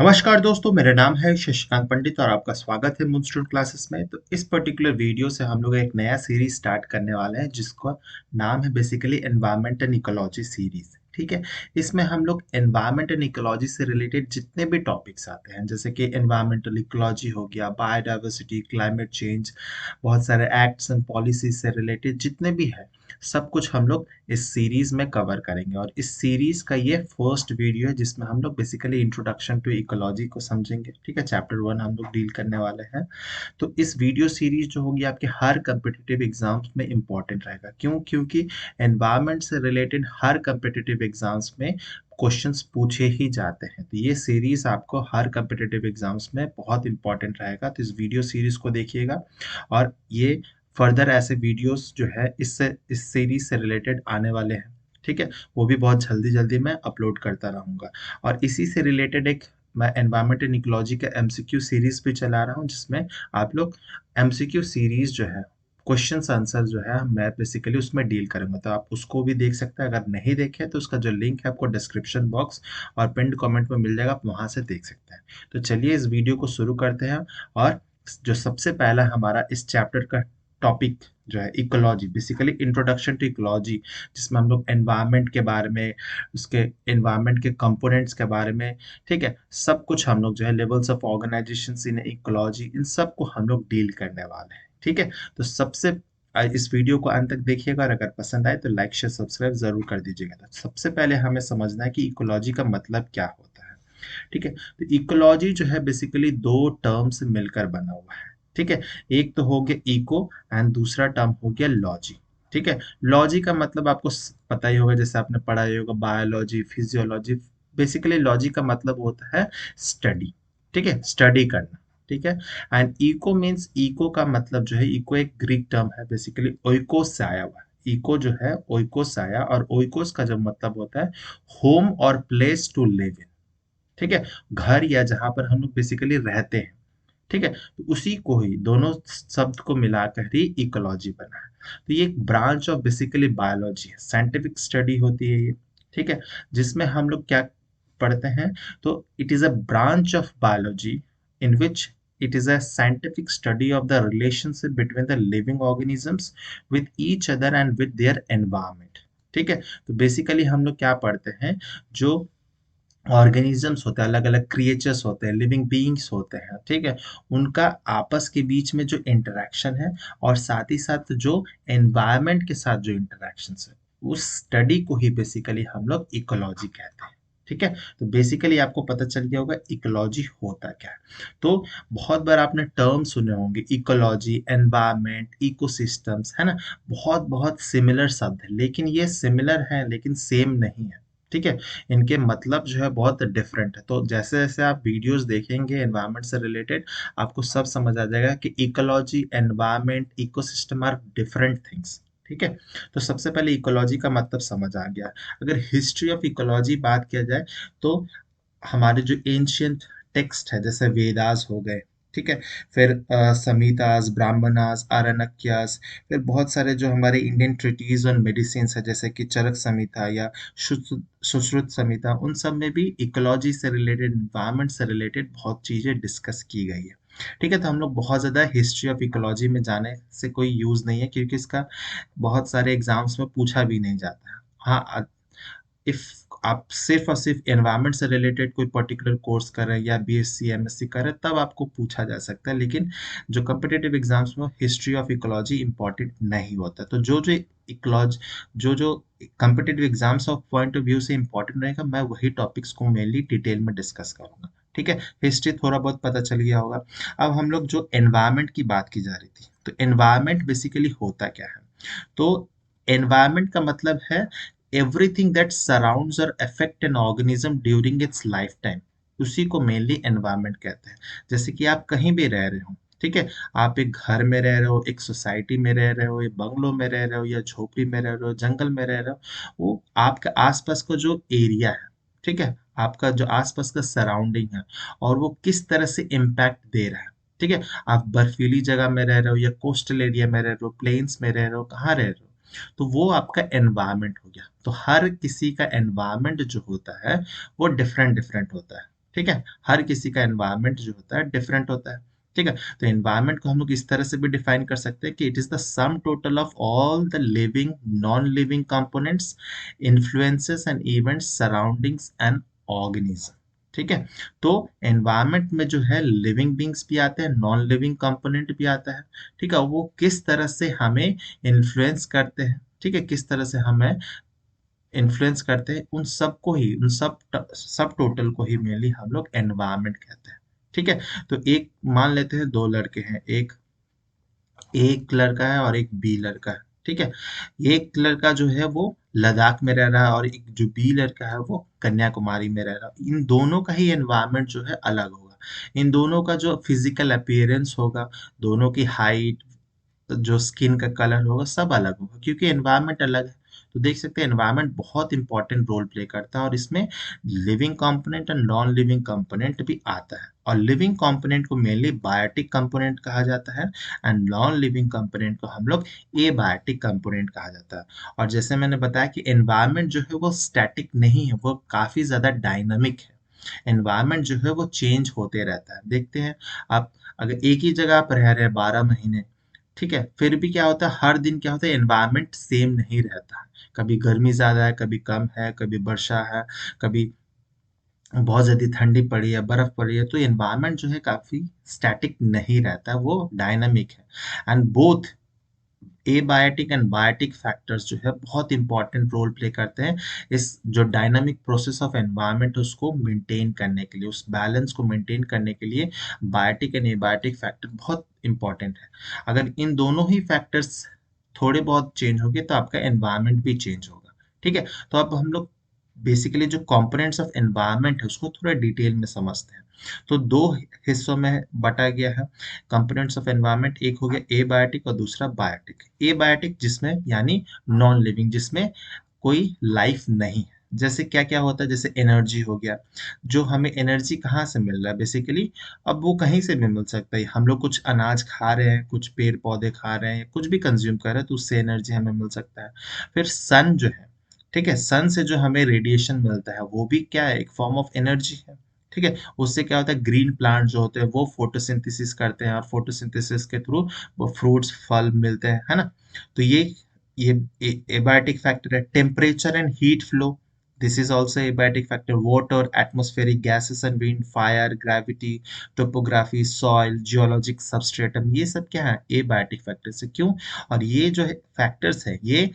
नमस्कार दोस्तों, मेरा नाम है शशिकांत पंडित और आपका स्वागत है मूनस्टोन क्लासेस में। तो इस पर्टिकुलर वीडियो से हम लोग एक नया सीरीज स्टार्ट करने वाले हैं जिसका नाम है basically environment and ecology series. ठीक है। इसमें हम लोग एनवायरनमेंट एंड इकोलॉजी से रिलेटेड जितने भी टॉपिक्स आते हैं, जैसे कि एनवायरमेंटल इकोलॉजी हो गया, बायोडाइवर्सिटी, क्लाइमेट चेंज, बहुत सारे एक्ट्स एंड पॉलिसीज से रिलेटेड जितने भी है, सब कुछ हम लोग इस सीरीज में कवर करेंगे। और इस सीरीज का ये फर्स्ट वीडियो है जिसमें हम लोग बेसिकली इंट्रोडक्शन टू इकोलॉजी को समझेंगे। ठीक है, चैप्टर 1 हम लोग डील करने वाले हैं। तो इस वीडियो सीरीज जो होगी आपके हर कम्पिटिटिव एग्जाम्स में इंपॉर्टेंट रहेगा। क्यों? क्योंकि एनवायरमेंट से रिलेटेड हर कम्पिटिटिव एग्जाम्स में क्वेश्चंस पूछे ही जाते हैं। तो ये सीरीज आपको हर कम्पिटिटिव एग्जाम्स में बहुत इंपॉर्टेंट रहेगा। तो इस वीडियो सीरीज को देखिएगा और ये फर्दर ऐसे वीडियोस जो है इससे इस सीरीज से रिलेटेड आने वाले हैं। ठीक है, वो भी बहुत जल्दी जल्दी मैं अपलोड करता रहूँगा। और इसी से रिलेटेड एक मैं एनवायरमेंट एंड इकोलॉजी का एमसीक्यू सीरीज भी चला रहा हूँ, जिसमें आप लोग एमसीक्यू सीरीज जो है, क्वेश्चन आंसर जो है, मैं बेसिकली उसमें डील करूंगा। तो आप उसको भी देख सकते हैं। अगर नहीं देखे तो उसका जो लिंक है आपको डिस्क्रिप्शन बॉक्स और पिंड कमेंट में मिल जाएगा, आप वहां से देख सकते हैं। तो चलिए इस वीडियो को शुरू करते हैं। और जो सबसे पहला हमारा इस चैप्टर का टॉपिक जो है ecology, basically introduction to ecology, जिसमें हम लोग एनवायरनमेंट के बारे में, उसके एनवायरनमेंट के कंपोनेंट्स के बारे में, ठीक है, सब कुछ हम लोग जो है levels of organisation in ecology, इन सब को हम लोग डील करने वाले हैं। ठीक है, तो सबसे इस वीडियो को अंत तक देखिएगा और अगर पसंद आए तो लाइक शेयर सब्सक्राइब जरूर कर दीजिएगा। तो सबसे पहले हमें समझना है कि इकोलॉजी का मतलब क्या होता है। ठीक है, तो इकोलॉजी जो है बेसिकली दो टर्म से मिलकर बना हुआ है। ठीक है, एक तो हो गया इको एंड दूसरा टर्म हो गया लॉजी। ठीक है, लॉजी का मतलब आपको पता ही होगा, जैसे आपने पढ़ा ही होगा, बायोलॉजी, फिजियोलॉजी। बेसिकली लॉजी का मतलब होता है स्टडी। ठीक है, स्टडी करना। ठीक है, एंड इको मीन्स, इको का मतलब जो है, इको एक ग्रीक टर्म है, बेसिकली ओइकोस से आया हुआ है। इको जो है ओइकोस से आया, और ओइकोस का जो मतलब होता है होम और प्लेस टू लिव इन। ठीक है, घर या जहां पर हम लोग बेसिकली रहते हैं। ठीक है, तो उसी को ही, दोनों शब्द को मिलाकर ही इकोलॉजी बना है। तो ये एक ब्रांच ऑफ बेसिकली बायोलॉजी है, साइंटिफिक स्टडी होती है ये। ठीक है, जिसमें हम लोग क्या पढ़ते हैं, तो it is a branch of biology in which it is a scientific study of the relationship between the living organisms with each other and with their environment। ठीक है, तो बेसिकली हम लोग क्या पढ़ते हैं, जो ऑर्गेनिजम्स होते हैं, अलग अलग क्रिएचर्स होते हैं, लिविंग बीइंग्स होते हैं, ठीक है, उनका आपस के बीच में जो इंटरेक्शन है, और साथ ही साथ जो एनवायरनमेंट के साथ जो इंटरेक्शन है, उस स्टडी को ही बेसिकली हम लोग इकोलॉजी कहते हैं। ठीक है, तो बेसिकली आपको पता चल गया होगा इकोलॉजी होता क्या है। तो बहुत बार आपने टर्म सुने होंगे, इकोलॉजी, एनवायरनमेंट, इकोसिस्टम्स, है ना। बहुत बहुत सिमिलर शब्द है, लेकिन ये सिमिलर है लेकिन सेम नहीं है। ठीक है, इनके मतलब जो है बहुत डिफरेंट है। तो जैसे जैसे आप वीडियोस देखेंगे एनवायरनमेंट से रिलेटेड, आपको सब समझ आ जाएगा कि ecology, environment, ecosystem are different things. ठीक है, तो सबसे पहले इकोलॉजी का मतलब समझ आ गया। अगर हिस्ट्री ऑफ इकोलॉजी बात किया जाए, तो हमारे जो एंशियंट टेक्स्ट है, जैसे वेदास हो गए, ठीक है, फिर संहितास, ब्राह्मणास, आरण्यकास, फिर बहुत सारे जो हमारे इंडियन ट्रिटीज ऑन मेडिसिन है, जैसे कि चरक संहिता या सुश्रुत संहिता, उन सब में भी इकोलॉजी से रिलेटेड, इन्वायरमेंट से रिलेटेड बहुत चीजें डिस्कस की गई है। ठीक है, तो हम लोग बहुत ज़्यादा हिस्ट्री ऑफ इकोलॉजी में जाने से कोई यूज़ नहीं है, क्योंकि इसका बहुत सारे एग्जाम्स में पूछा भी नहीं जाता है। हाँ, इफ आप सिर्फ और सिर्फ एनवायरनमेंट से रिलेटेड कोई पर्टिकुलर कोर्स कर रहे हैं या बीएससी एमएससी कर रहे हैं, तब आपको पूछा जा सकता है। लेकिन जो कम्पिटेटिव एग्जाम्स में हिस्ट्री ऑफ इकोलॉजी इंपॉर्टेंट नहीं होता। तो जो जो इकोलॉजी, जो जो competitive exams of point of view से इंपॉर्टेंट रहेगा, मैं वही टॉपिक्स को मेनली डिटेल में डिस्कस करूंगा। ठीक है, हिस्ट्री थोड़ा बहुत पता चल गया होगा। अब हम लोग जो एनवायरनमेंट की बात की जा रही थी, तो एनवायरनमेंट बेसिकली होता क्या है। तो एनवायरनमेंट का मतलब है everything that surrounds or affect an organism during its lifetime, उसी को मेनली एनवायरनमेंट कहते हैं। जैसे कि आप कहीं भी रह रहे हो, ठीक है, आप एक घर में रह रहे हो, एक सोसाइटी में रह रहे हो, एक बंगलो में रह रहे हो, या झोपड़ी में रह रहे हो, जंगल में रह रहे हो, वो आपके आसपास का जो एरिया है, ठीक है, आपका जो आसपास का सराउंडिंग है, और वो किस तरह से इम्पैक्ट दे रहा है। ठीक है, आप बर्फीली जगह में रह रहे हो या कोस्टल एरिया में रह रहे हो, प्लेन्स में रह रहे हो, कहाँ रह रहे हो, तो वो आपका एनवायरनमेंट हो गया। तो हर किसी का एनवायरनमेंट जो होता है वो डिफरेंट डिफरेंट होता है। ठीक है, हर किसी का एनवायरनमेंट जो होता है डिफरेंट होता है। ठीक है, तो एनवायरनमेंट को हम लोग इस तरह से भी डिफाइन कर सकते हैं कि it is the sum total of all the living non living components, influences and events surroundings and organism. ठीक है, तो एनवायरनमेंट में जो है लिविंग बींग्स भी आते हैं, नॉन लिविंग कंपोनेंट भी आता है। ठीक है, वो किस तरह से हमें इन्फ्लुएंस करते हैं, ठीक है, किस तरह से हमें इन्फ्लुएंस करते हैं, उन सबको ही, उन सब टोटल को ही मेनली हम लोग एनवायरनमेंट कहते हैं। ठीक है, तो एक मान लेते हैं दो लड़के हैं, एक एक लड़का है और एक बी लड़का है। ठीक है, एक लड़का जो है वो लद्दाख में रह रहा है और एक जो बी लड़का है वो कन्याकुमारी में रह रहा है। इन दोनों का ही एनवायरनमेंट जो है अलग होगा। इन दोनों का जो फिजिकल अपीयरेंस होगा, दोनों की हाइट, जो स्किन का कलर होगा, सब अलग होगा क्योंकि एनवायरनमेंट अलग है। तो देख सकते हैं एनवायरनमेंट बहुत इंपॉर्टेंट रोल प्ले करता है और इसमें लिविंग कंपोनेंट और नॉन लिविंग कंपोनेंट भी आता है। और लिविंग कंपोनेंट को मेनली बायोटिक कंपोनेंट कहा जाता है एंड नॉन लिविंग कंपोनेंट को हम लोग एबायोटिक कंपोनेंट कहा जाता है। और जैसे मैंने बताया कि एनवायरनमेंट जो है वो स्टैटिक नहीं है, वो काफी ज्यादा डायनामिक है। एनवायरनमेंट जो है वो चेंज होते रहता है। देखते हैं, आप अगर एक ही जगह आप रह रहे हैं 12 महीने, ठीक है, फिर भी क्या होता है, हर दिन क्या होता है, एनवायरनमेंट सेम नहीं रहता है। कभी गर्मी ज्यादा है, कभी कम है, कभी वर्षा है, कभी बहुत ज्यादा ठंडी पड़ी है, बर्फ पड़ी है। तो एनवायरनमेंट जो है काफी स्टैटिक नहीं रहता है, वो डायनामिक है। And both abiotic and biotic factors जो है बहुत इंपॉर्टेंट रोल प्ले करते हैं इस जो डायनामिक प्रोसेस ऑफ एनवायरनमेंट उसको मेंटेन करने के लिए, उस बैलेंस को मेंटेन करने के लिए बायोटिक एंड एबायोटिक फैक्टर बहुत इंपॉर्टेंट है। अगर इन दोनों ही फैक्टर्स थोड़े बहुत चेंज होंगे तो आपका एनवायरनमेंट भी चेंज होगा। ठीक है, तो अब हम लोग बेसिकली जो कंपोनेंट्स ऑफ एनवायरनमेंट है उसको थोड़ा डिटेल में समझते हैं। तो दो हिस्सों में बटा गया है कंपोनेंट्स ऑफ एनवायरनमेंट। एक हो गया एबायोटिक और दूसरा बायोटिक। एबायोटिक जिसमें यानी नॉन लिविंग, जिसमें कोई लाइफ नहीं है। जैसे क्या क्या होता है, जैसे एनर्जी हो गया, जो हमें एनर्जी कहाँ से मिल रहा है बेसिकली, अब वो कहीं से भी मिल सकता है। हम लोग कुछ अनाज खा रहे हैं, कुछ पेड़ पौधे खा रहे हैं, कुछ भी कंज्यूम कर रहे हैं तो उससे एनर्जी हमें मिल सकता है। फिर सन जो है, ठीक है, सन से जो हमें रेडिएशन मिलता है वो भी क्या है, एक फॉर्म ऑफ एनर्जी है। ठीक है, उससे क्या होता है, ग्रीन प्लांट जो होते हैं वो फोटोसिंथेसिस करते हैं और फोटोसिंथेसिस के थ्रू वो फ्रूट्स फल मिलते हैं, है ना। तो ये एबायोटिक फैक्टर है। Temperature and heat flow, this is also abiotic factor. Water, atmospheric gases and wind, fire, gravity, topography, soil, geologic substratum, ये सब क्या है, एबायोटिक फैक्टर्स है। क्यों? और ये जो फैक्टर्स है ये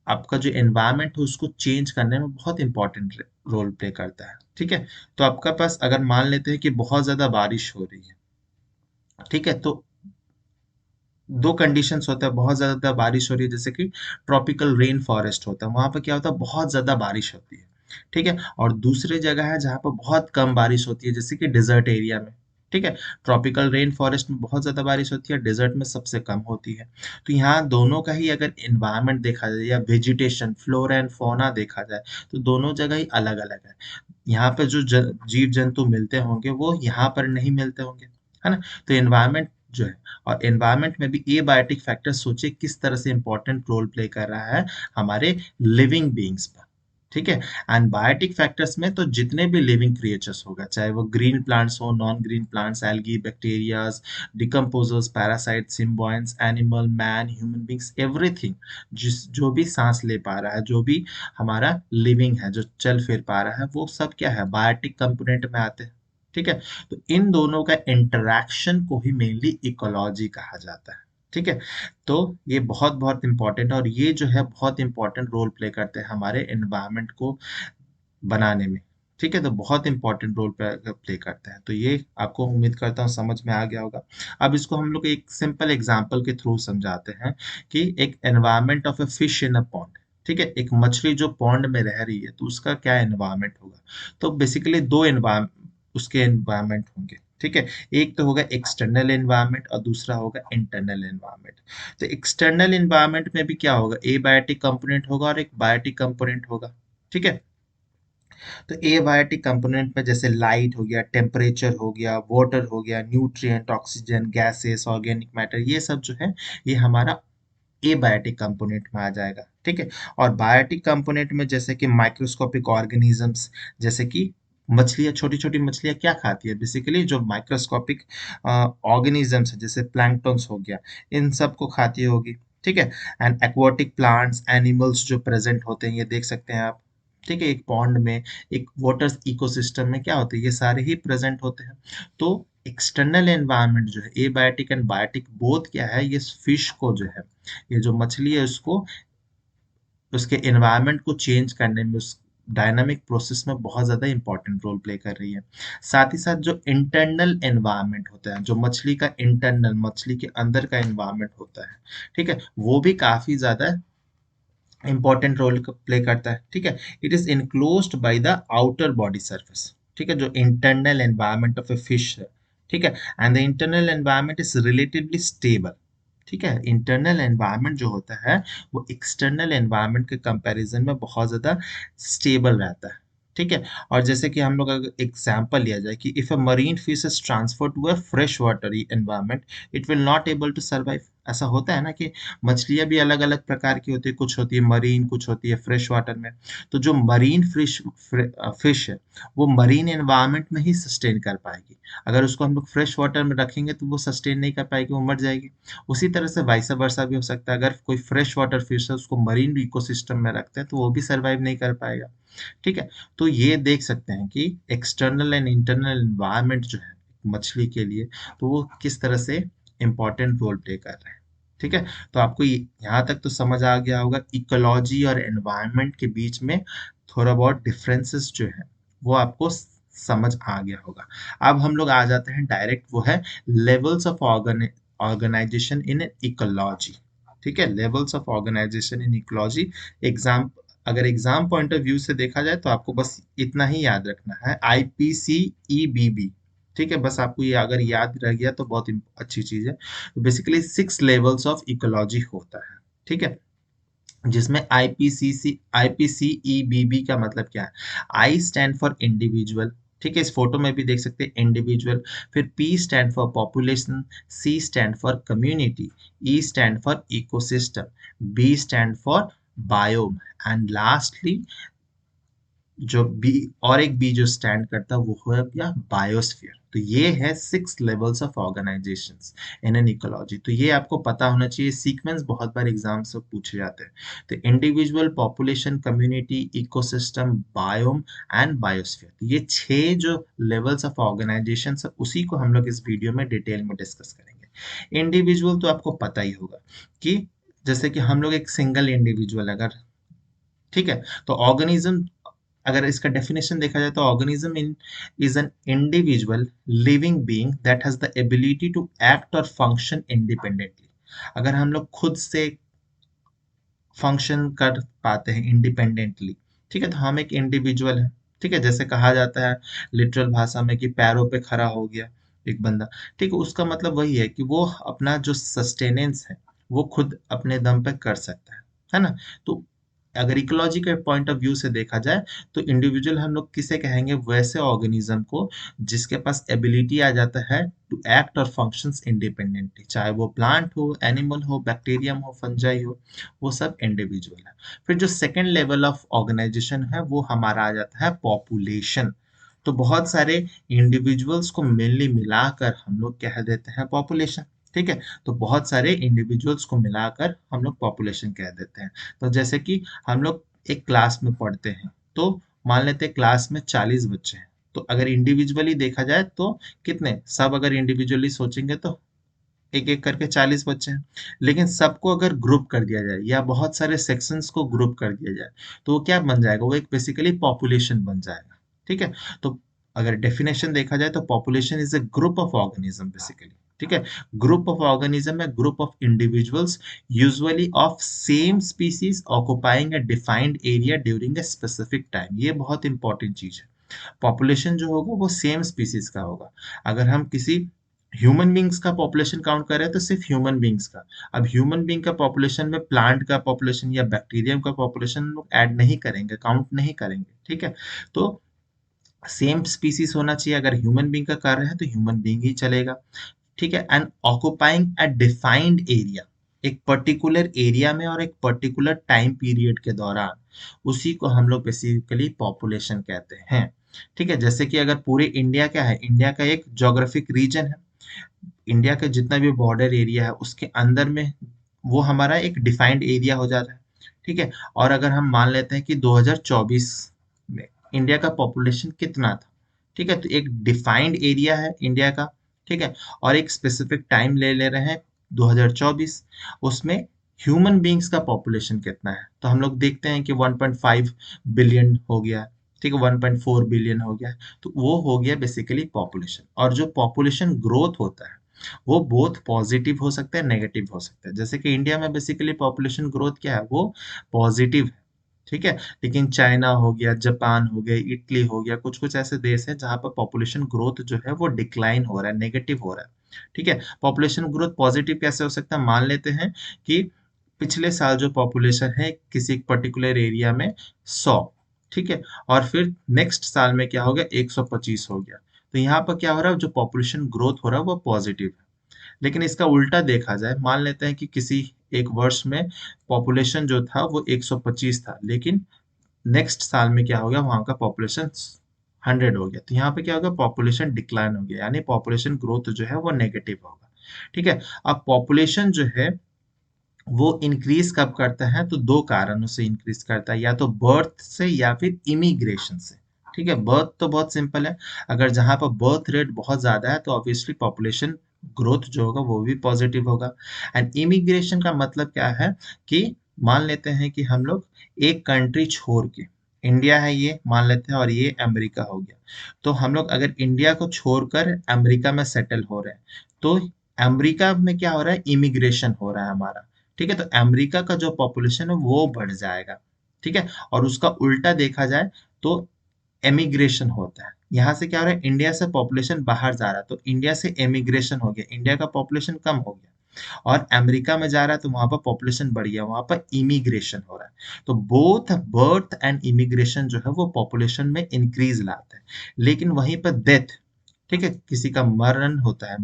आपका जो एनवायरनमेंट है उसको चेंज करने में बहुत इंपॉर्टेंट रोल प्ले करता है। ठीक है, तो आपका पास अगर मान लेते हैं कि बहुत ज्यादा बारिश हो रही है, ठीक है, तो दो कंडीशंस होता है। बहुत ज्यादा बारिश हो रही है, जैसे कि ट्रॉपिकल रेन फॉरेस्ट होता है, वहां पर क्या होता है, बहुत ज्यादा बारिश होती है। ठीक है, और दूसरी जगह है जहाँ पर बहुत कम बारिश होती है, जैसे कि डिजर्ट एरिया में। ठीक है, ट्रॉपिकल रेन फॉरेस्ट में बहुत ज्यादा बारिश होती है, डेजर्ट में सबसे कम होती है। तो यहाँ दोनों का ही अगर एनवायरनमेंट देखा जाए या वेजिटेशन, फ्लोरा एंड फौना देखा जाए, तो दोनों जगह ही अलग अलग है। यहाँ पे जो जीव जंतु मिलते होंगे वो यहाँ पर नहीं मिलते होंगे, है ना। तो एनवायरनमेंट जो है, और एनवायरनमेंट में भी एबायोटिक फैक्टर सोचिए किस तरह से इंपॉर्टेंट रोल प्ले कर रहा है हमारे लिविंग बीइंग्स पर। ठीक है, एंड बायोटिक फैक्टर्स में तो जितने भी लिविंग क्रिएचर्स होगा, चाहे वो ग्रीन प्लांट्स हो, non green plants, algae, bacterias, decomposers, parasite, symbionts, animal, man, human beings, everything, जिस जो भी सांस ले पा रहा है, जो भी हमारा लिविंग है, जो चल फिर पा रहा है, वो सब क्या है, बायोटिक कंपोनेंट में आते हैं। ठीक है, तो इन दोनों का इंटरैक्शन को ही मेनली इकोलॉजी कहा जाता है। ठीक है, तो ये बहुत बहुत इंपॉर्टेंट है और ये जो है बहुत इंपॉर्टेंट रोल प्ले करते हैं हमारे एनवायरनमेंट को बनाने में। ठीक है, तो बहुत इंपॉर्टेंट रोल प्ले करते हैं। तो ये आपको उम्मीद करता हूँ समझ में आ गया होगा। अब इसको हम लोग एक सिंपल एग्जांपल के थ्रू समझाते हैं कि एक environment of a fish in a pond. ठीक है, एक मछली जो पॉन्ड में रह रही है तो उसका क्या एनवायरनमेंट होगा। तो बेसिकली दो एनवायरमेंट उसके एनवायरनमेंट होंगे। ठीक है, एक तो होगा एक्सटर्नल एनवायरनमेंट और दूसरा होगा इंटरनल एनवायरनमेंट। तो एक्सटर्नल एनवायरनमेंट में भी क्या होगा, एबायोटिक कंपोनेंट होगा और एक बायोटिक कंपोनेंट होगा। ठीक है, तो एबायोटिक कंपोनेंट में जैसे लाइट हो गया, टेम्परेचर हो गया, वाटर हो गया, nutrient, oxygen, gases, organic matter, ये सब जो है ये हमारा एबायोटिक कंपोनेंट में आ जाएगा। ठीक है, और बायोटिक कंपोनेंट में जैसे कि माइक्रोस्कोपिक ऑर्गेनिजम्स, जैसे कि मछलियाँ, छोटी-छोटी मछलियाँ क्या खाती है? बेसिकली जो माइक्रोस्कोपिक ऑर्गेनिज़म्स हैं, जैसे प्लैंक्टन्स हो गया, इन सब को खाती होगी, ठीक है? एंड एक्वाटिक प्लांट्स, एनिमल्स जो प्रेज़ेंट होते हैं, ये देख सकते हैं आप, ठीक है? एक पॉन्ड में, एक वाटर इकोसिस्टम में क्या होता है, ये सारे ही प्रेज़ेंट होते हैं। तो एक्सटर्नल एनवायरनमेंट जो है, एबायोटिक एंड बायोटिक बोथ क्या है, ये फिश को जो है, ये जो मछली है, उसको उसके एनवायरनमेंट को चेंज करने में, उस डायनामिक प्रोसेस में बहुत ज़्यादा इंपॉर्टेंट रोल प्ले कर रही है। साथ ही साथ जो इंटरनल एनवायरनमेंट होता है, जो मछली का इंटरनल, मछली के अंदर का एनवायरनमेंट होता है, ठीक है? वो भी काफ़ी ज़्यादा इंपॉर्टेंट रोल प्ले करता है, ठीक है? It is enclosed by the outer body surface, ठीक है? जो internal environment of a fish है, ठीक है? And the internal environment is relatively stable, ठीक है? इंटरनल एनवायरनमेंट जो होता है वो एक्सटर्नल एनवायरनमेंट के कंपैरिजन में बहुत ज़्यादा स्टेबल रहता है, ठीक है? और जैसे कि हम लोग अगर एग्जांपल लिया जाए कि if a marine fish is transferred to a fresh watery environment, it will not able to survive. ऐसा होता है ना कि मछलियाँ भी अलग-अलग प्रकार की होती है, कुछ होती है मरीन, कुछ होती है फ्रेश वाटर में। तो जो मरीन फिश है, वो मरीन एनवायरनमेंट में ही सस्टेन कर पाएगी। अगर उसको हम लोग फ्रेश वाटर में रखेंगे तो वो सस्टेन नहीं कर पाएगी, वो मर जाएगी। उसी तरह से वाइस वर्सा भी हो सकता है, अगर कोई फ्रेश वाटर फिश है, उसको मरीन इकोसिस्टम में रखते हैं, तो वो भी सर्वाइव नहीं कर पाएगा, ठीक है? तो ये देख सकते हैं कि एक्सटर्नल एंड इंटरनल एनवायरनमेंट जो है मछली के लिए, तो वो किस तरह से इम्पोर्टेंट रोल प्ले कर रहे हैं, ठीक है? तो आपको यहाँ तक तो समझ आ गया होगा इकोलॉजी और एनवायरनमेंट के बीच में थोड़ा बहुत डिफरेंसेस जो है वो आपको समझ आ गया होगा। अब हम लोग आ जाते हैं डायरेक्ट, वो है levels of organisation in ecology, ठीक है? Levels of organisation in ecology. Exam अगर एग्जाम पॉइंट ऑफ व्यू से देखा जाए तो आपको बस इतना ही याद रखना है, IPCEBB, ठीक है? बस आपको ये अगर याद रह गया तो बहुत अच्छी चीज है। तो बेसिकली 6 लेवल्स ऑफ इकोलॉजी होता है, ठीक है? जिसमें IPCEBB का मतलब क्या है? आई स्टैंड फॉर इंडिविजुअल, ठीक है? इस फोटो में भी देख सकते हैं इंडिविजुअल। फिर P stand for population, C stand for community, E stand for ecosystem, B stand for biome, and lastly जो बी, और एक बी जो स्टैंड करता है वो है क्या? बायोस्फीयर। तो ये है 6 levels of organisations in an ecology. तो ये आपको पता होना चाहिए, सीक्वेंस बहुत बार एग्जाम से पूछे जाते हैं। तो individual, population, community, ecosystem, biome and biosphere, ये 6 जो लेवल्स ऑफ ऑर्गेनाइजेशन है, उसी को हम लोग इस वीडियो में डिटेल में डिस्कस करेंगे। इंडिविजुअल तो आपको पता ही होगा कि जैसे कि हम लोग एक सिंगल इंडिविजुअल अगर, ठीक है? तो ऑर्गेनिज्म, अगर इसका डेफिनेशन देखा जाए तो organism in is an individual living being that has the ability to act और फंक्शन इंडिपेंडेंटली। अगर हम लोग खुद से फंक्शन कर पाते हैं इंडिपेंडेंटली, ठीक है, तो हम एक इंडिविजुअल है, ठीक है? जैसे कहा जाता है लिटरल भाषा में कि पैरों पे खड़ा हो गया एक बंदा, ठीक है? उसका मतलब वही है कि वो अपना जो सस्टेनेंस है वो खुद अपने दम पे कर सकता है ना? तो अगर इकोलॉजी के पॉइंट ऑफ व्यू से देखा जाए तो इंडिविजुअल हम लोग किसे कहेंगे? वैसे ऑर्गेनिज्म को जिसके पास एबिलिटी आ जाता है टू एक्ट और फंक्शंस इंडिपेंडेंटली, चाहे वो प्लांट हो, एनिमल हो, बैक्टीरियम हो, फंजाई हो, वो सब इंडिविजुअल है। फिर जो सेकेंड लेवल ऑफ ऑर्गेनाइजेशन है वो हमारा आ जाता है पॉपुलेशन। तो बहुत सारे इंडिविजुअल्स को मेनली मिलाकर हम लोग कह देते हैं पॉपुलेशन, ठीक है? तो बहुत सारे इंडिविजुअल्स को मिलाकर हम लोग पॉपुलेशन कह देते हैं। तो जैसे कि हम लोग एक क्लास में पढ़ते हैं, तो मान लेते हैं क्लास में 40 बच्चे हैं, तो अगर इंडिविजुअली देखा जाए तो कितने, सब अगर इंडिविजुअली सोचेंगे तो एक एक करके 40 बच्चे हैं। लेकिन सबको अगर ग्रुप कर दिया जाए या बहुत सारे सेक्शंस को ग्रुप कर दिया जाए तो वो क्या बन जाएगा? वो एक बेसिकली पॉपुलेशन बन जाएगा, ठीक है? तो अगर डेफिनेशन देखा जाए तो population is a group of organism basically, ठीक है? ग्रुप ऑफ ऑर्गेनिज्म है group of individuals usually of same species occupying a defined area during a specific time. ये बहुत इंपॉर्टेंट चीज है। पॉपुलेशन जो होगा वो सेम स्पीसीज का होगा। अगर हम किसी ह्यूमन बींग्स का पॉपुलेशन काउंट कर रहे हैं तो सिर्फ ह्यूमन बींग्स का। अब ह्यूमन बींग का पॉपुलेशन में प्लांट का पॉपुलेशन या बैक्टीरियम का पॉपुलेशन लोग ऐड नहीं करेंगे, काउंट नहीं करेंगे, ठीक है? तो सेम स्पीसीज होना चाहिए। अगर ह्यूमन बींग का कर रहे हैं तो ह्यूमन बींग ही चलेगा, ठीक है? And occupying a defined area, एक पर्टिकुलर एरिया में और एक पर्टिकुलर टाइम पीरियड के दौरान, उसी को हम लोग बेसिकली पॉपुलेशन कहते हैं। ठीक है, जैसे कि अगर पूरे इंडिया क्या है, इंडिया का एक ज्योग्राफिक रीजन है, इंडिया का जितना भी बॉर्डर एरिया है उसके अंदर में वो हमारा एक डिफाइंड एरिया हो जाता है। ठीक है, और अगर हम मान लेते हैं कि 2024 में इंडिया का पॉपुलेशन कितना था, ठीक है, तो एक डिफाइंड एरिया है इंडिया का, ठीक है, और एक स्पेसिफिक टाइम ले ले रहे हैं 2024, उसमें ह्यूमन बींग्स का पॉपुलेशन कितना है, तो हम लोग देखते हैं कि 1.5 बिलियन हो गया, ठीक है, 1.4 बिलियन हो गया, तो वो हो गया बेसिकली पॉपुलेशन। और जो पॉपुलेशन ग्रोथ होता है वो बोथ पॉजिटिव हो सकता है, नेगेटिव हो सकता है। जैसे कि इंडिया में बेसिकली पॉपुलेशन ग्रोथ क्या है, वो पॉजिटिव है, ठीक है, लेकिन चाइना हो गया, जापान हो गया, इटली हो गया, कुछ कुछ ऐसे देश हैं जहां पर पॉपुलेशन ग्रोथ जो है वो डिक्लाइन हो रहा है, नेगेटिव हो रहा है। ठीक है, पॉपुलेशन ग्रोथ पॉजिटिव कैसे हो सकता है, मान लेते हैं कि पिछले साल जो पॉपुलेशन है किसी एक पर्टिकुलर एरिया में 100, ठीक है, और फिर नेक्स्ट साल में क्या हो गया, 125 हो गया, तो यहाँ पर क्या हो रहा है, जो पॉपुलेशन ग्रोथ हो रहा है वो पॉजिटिव है। लेकिन इसका उल्टा देखा जाए, मान लेते हैं कि किसी एक वर्ष में पॉपुलेशन जो था वो 125 था, लेकिन नेक्स्ट साल में क्या हो गया, वहां का पॉपुलेशन 100 हो गया, तो यहाँ पे क्या होगा, पॉपुलेशन डिक्लाइन हो गया, यानी पॉपुलेशन ग्रोथ जो है वो नेगेटिव होगा। ठीक है, अब पॉपुलेशन जो है वो इंक्रीज कब करता है, तो दो कारणों से इंक्रीज करता है, या तो बर्थ से या फिर इमिग्रेशन से। ठीक है, बर्थ तो बहुत सिंपल है, अगर जहां पर बर्थ रेट बहुत ज्यादा है तो ऑब्वियसली पॉपुलेशन ग्रोथ जो होगा वो भी पॉजिटिव होगा। एंड इमिग्रेशन का मतलब क्या है कि मान लेते हैं कि हम लोग एक कंट्री छोड़ के, इंडिया है ये मान लेते हैं और ये अमेरिका हो गया, तो हम लोग अगर इंडिया को छोड़कर अमेरिका में सेटल हो रहे हैं, तो अमेरिका में क्या हो रहा है, इमिग्रेशन हो रहा है हमारा। ठीक है, तो अमेरिका का जो पॉपुलेशन है वो बढ़ जाएगा। ठीक है, और उसका उल्टा देखा जाए तो एमिग्रेशन होता है, यहाँ से क्या हो रहा है, इंडिया से पॉपुलेशन बाहर जा रहा है, तो इंडिया से एमिग्रेशन हो गया, इंडिया का पॉपुलेशन कम हो गया, और अमेरिका में जा रहा है तो वहां पर पॉपुलेशन बढ़ गया, वहां पर इमिग्रेशन हो रहा है। तो बोथ बर्थ एंड इमिग्रेशन जो है वो पॉपुलेशन में इंक्रीज लाता है, लेकिन वहीं पर डेथ, ठीक है, किसी का मरण होता है,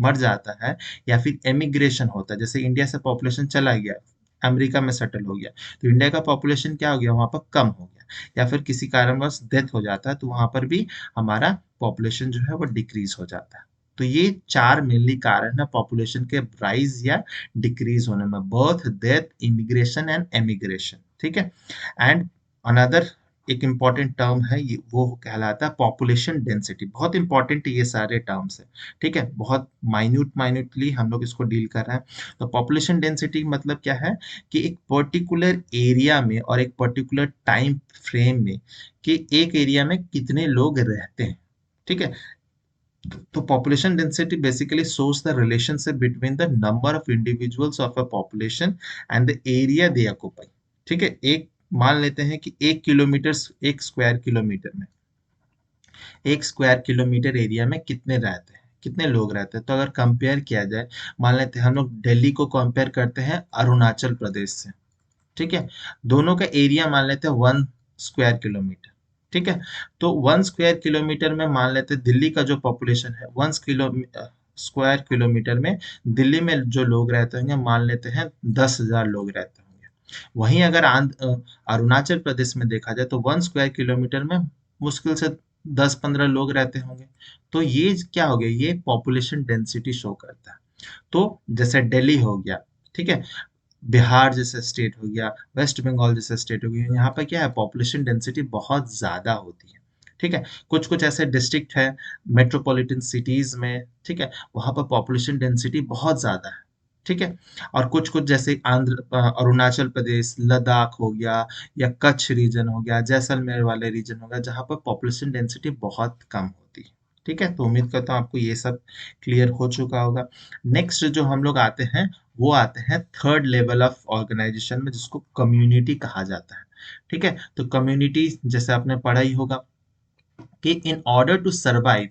मर जाता है, या फिर एमिग्रेशन होता है, जैसे इंडिया से पॉपुलेशन चला गया, अमेरिका में सेटल हो गया, तो इंडिया का पॉपुलेशन क्या हो गया, वहां पर कम हो गया, या फिर किसी कारणवश डेथ हो जाता है, तो वहां पर भी हमारा पॉपुलेशन जो है वो डिक्रीज हो जाता है। तो ये चार मेनली कारण है पॉपुलेशन के राइज या डिक्रीज होने में, birth, death, immigration and emigration. ठीक है, एंड अनदर एक इम्पॉर्टेंट टर्म है ये, वो कहलाता है पॉपुलेशन डेंसिटी। बहुत इंपॉर्टेंट ये सारे टर्म्स है, ठीक है, बहुत माइन्यूटली हम लोग इसको डील कर रहे हैं। तो पॉपुलेशन डेंसिटी मतलब क्या है कि एक पर्टिकुलर एरिया में और एक पर्टिकुलर टाइम फ्रेम में कि एक एरिया में कितने लोग रहते हैं। ठीक है, तो population density basically shows the relationship between the number of individuals of a population and the area they occupy। ठीक है, एक मान लेते हैं कि 1 किलोमीटर, 1 स्क्वायर किलोमीटर में, 1 स्क्वायर किलोमीटर एरिया में कितने रहते हैं, कितने लोग रहते हैं, तो अगर कंपेयर किया जाए, मान लेते हैं हम लोग दिल्ली को कंपेयर करते हैं अरुणाचल प्रदेश से। ठीक है, दोनों का एरिया मान लेते हैं 1 स्क्वायर किलोमीटर। ठीक है, तो 1 स्क्वायर किलोमीटर में मान लेते हैं दिल्ली का जो पॉपुलेशन है, 1 स्क्वायर किलोमीटर में दिल्ली में जो लोग रहते होंगे मान लेते हैं 10,000 लोग रहते होंगे। वहीं अगर अरुणाचल प्रदेश में देखा जाए तो 1 स्क्वायर किलोमीटर में मुश्किल से 10-15 लोग रहते होंगे। तो ये क्या हो गया, ये पॉपुलेशन डेंसिटी शो करता है। तो जैसे दिल्ली हो गया, ठीक है, बिहार जैसे स्टेट हो गया, वेस्ट बंगाल जैसे स्टेट हो गया, यहाँ पर क्या है, पॉपुलेशन डेंसिटी बहुत ज्यादा होती है। ठीक है, कुछ कुछ ऐसे डिस्ट्रिक्ट है मेट्रोपॉलिटन सिटीज में, ठीक है, वहां पर पॉपुलेशन डेंसिटी बहुत ज्यादा है। ठीक है, और कुछ कुछ जैसे अरुणाचल प्रदेश, लद्दाख हो गया, या कच्छ रीजन हो गया, जैसलमेर वाले रीजन हो गया, जहाँ पर पॉपुलेशन डेंसिटी बहुत कम होती है। ठीक है, तो उम्मीद करता हूँ आपको ये सब क्लियर हो चुका होगा। नेक्स्ट जो हम लोग आते हैं वो आते हैं थर्ड लेवल ऑफ ऑर्गेनाइजेशन में, जिसको कम्युनिटी कहा जाता है। ठीक है, तो कम्युनिटी जैसे आपने पढ़ा ही होगा कि इन ऑर्डर टू सरवाइव,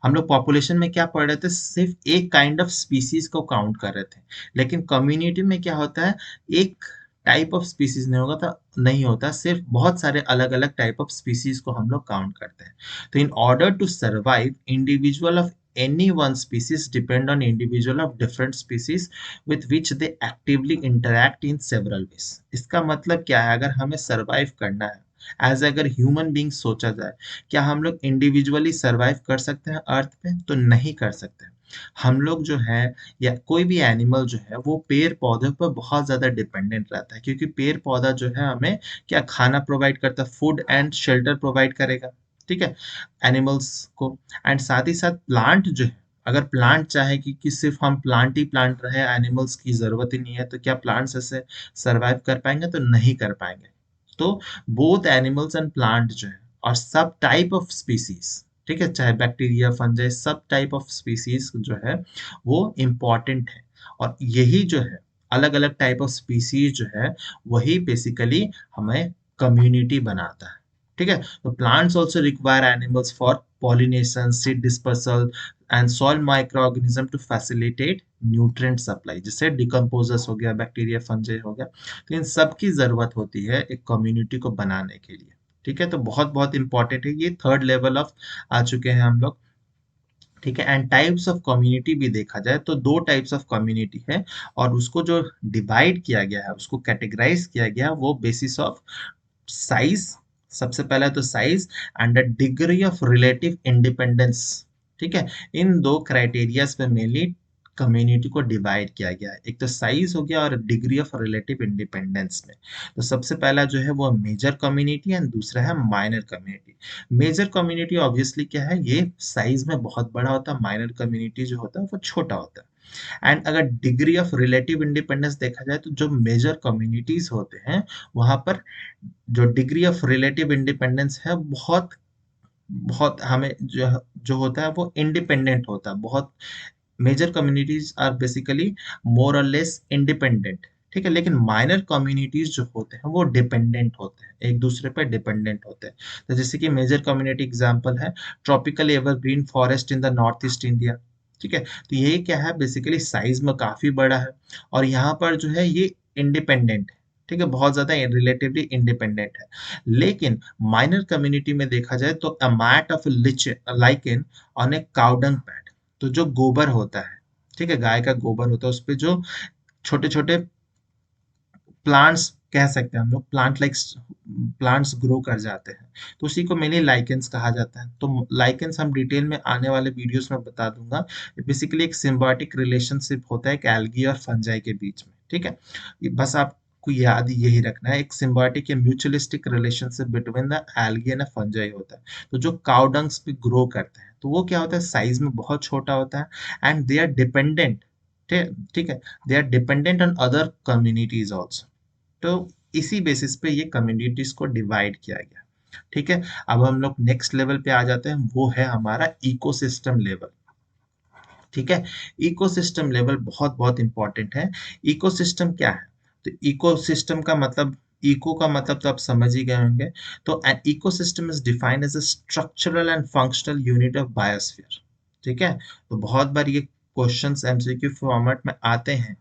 हम लोग पॉपुलेशन में क्या पढ़ रहे थे, सिर्फ एक काइंड ऑफ स्पीसीज को काउंट कर रहे थे, लेकिन कम्युनिटी में क्या होता है, एक टाइप ऑफ स्पीसीज नहीं होगा, तो नहीं होता, सिर्फ बहुत सारे अलग अलग टाइप ऑफ स्पीसीज को हम लोग काउंट करते हैं। तो in order to survive individual of any one species depend on individual of different species with which they actively interact in several ways। इसका मतलब क्या है, अगर हमें survive करना है एज अगर ह्यूमन बींग सोचा जाए, क्या हम लोग इंडिविजुअली सर्वाइव कर सकते हैं अर्थ पे? तो नहीं कर सकते। हम लोग जो है या कोई भी एनिमल जो है वो पेड़ पौधों पर बहुत ज्यादा डिपेंडेंट रहता है, क्योंकि पेड़ पौधा जो है हमें क्या खाना प्रोवाइड करता है, फूड एंड शेल्टर प्रोवाइड करेगा, ठीक है, एनिमल्स को। एंड साथ ही साथ प्लांट जो है, अगर प्लांट चाहे कि सिर्फ हम प्लांट ही प्लांट रहे, एनिमल्स की जरूरत ही नहीं है, तो क्या प्लांट्स ऐसे सरवाइव कर पाएंगे? तो नहीं कर पाएंगे। तो बोथ एनिमल्स एंड प्लांट जो है और सब टाइप ऑफ स्पीसीज, ठीक है, चाहे बैक्टीरिया फंजाई, सब टाइप ऑफ स्पीसीज जो है वो इम्पॉर्टेंट है। और यही जो है अलग अलग टाइप ऑफ स्पीसीज जो है वही बेसिकली हमें कम्युनिटी बनाता है, ठीक है। तो plants also require animals for pollination, seed dispersal and soil micro organism to facilitate nutrient supply, जैसे डिकम्पोजर्स हो गया, बैक्टीरिया फंजाई हो गया। तो इन सब की जरूरत होती है एक कम्युनिटी को बनाने के लिए, ठीक है। तो बहुत बहुत इंपॉर्टेंट है, ये थर्ड लेवल ऑफ आ चुके हैं हम लोग, ठीक है। एंड टाइप्स ऑफ कम्युनिटी भी देखा जाए तो दो टाइप्स ऑफ कम्युनिटी है, और उसको जो डिवाइड किया गया है, उसको कैटेगराइज किया गया है, वो बेसिस ऑफ साइज। सबसे पहला तो size and the degree of relative independence, ठीक है। इन दो क्राइटेरियाज पे मेनली कम्युनिटी को डिवाइड किया गया है, एक तो साइज हो गया और डिग्री ऑफ रिलेटिव इंडिपेंडेंस में। तो सबसे पहला जो है वो मेजर कम्युनिटी एंड दूसरा है minor community. Major community obviously क्या है, ये साइज में बहुत बड़ा होता है, माइनर कम्युनिटी जो होता है वो छोटा होता है। एंड अगर डिग्री ऑफ रिलेटिव इंडिपेंडेंस देखा जाए तो जो मेजर कम्युनिटीज होते हैं वहां पर जो डिग्री ऑफ रिलेटिव इंडिपेंडेंस है बहुत बहुत हमें जो होता है वो इंडिपेंडेंट होता है बहुत। Major communities are basically more और लेस इंडिपेंडेंट, ठीक है। लेकिन माइनर कम्युनिटीज जो होते हैं वो डिपेंडेंट होते हैं, एक दूसरे पर डिपेंडेंट होते हैं। तो जैसे कि मेजर कम्युनिटी एग्जांपल है tropical evergreen forest in the north east India, ठीक है। तो ये क्या है, बेसिकली साइज में काफी बड़ा है और यहाँ पर जो है ये इंडिपेंडेंट है, ठीक है, बहुत ज्यादा रिलेटिवली इंडिपेंडेंट है। लेकिन माइनर कम्युनिटी में देखा जाए तो a mat of lichen lichen on a cow dung pad, तो जो गोबर होता है, ठीक है, गाय का गोबर होता है, उस पे जो छोटे छोटे प्लांट्स कह सकते हैं हम लोग, प्लांट लाइक प्लांट्स ग्रो कर जाते हैं, तो उसी को मेनली लाइकेंस कहा जाता है। तो लाइकेंस हम डिटेल में आने वाले वीडियोस में बता दूंगा। बेसिकली एक सिम्बायोटिक रिलेशनशिप होता है एक एल्गी और फंजाई के बीच में, ठीक है। बस आपको याद यही रखना है, एक सिम्बायोटिक या mutualistic relationship between the algae and fungi होता है। तो जो काउडंग्स पे ग्रो करते हैं तो वो क्या होता है, साइज में बहुत छोटा होता है एंड दे आर डिपेंडेंट, ठीक है, they are dependent on other communities also. तो इसी बेसिस पे ये कम्युनिटीज को डिवाइड किया गया, ठीक है। अब हम लोग नेक्स्ट लेवल पे आ जाते हैं, वो है हमारा इकोसिस्टम लेवल, ठीक है। इकोसिस्टम लेवल बहुत बहुत इंपॉर्टेंट है। इकोसिस्टम क्या है, तो इकोसिस्टम का मतलब, इको का मतलब तो आप समझ ही गए होंगे। तो an ecosystem is defined as a structural and functional unit of biosphere, ठीक है। तो बहुत बार ये क्वेश्चंस एमसीक्यू फॉर्मेट में आते हैं,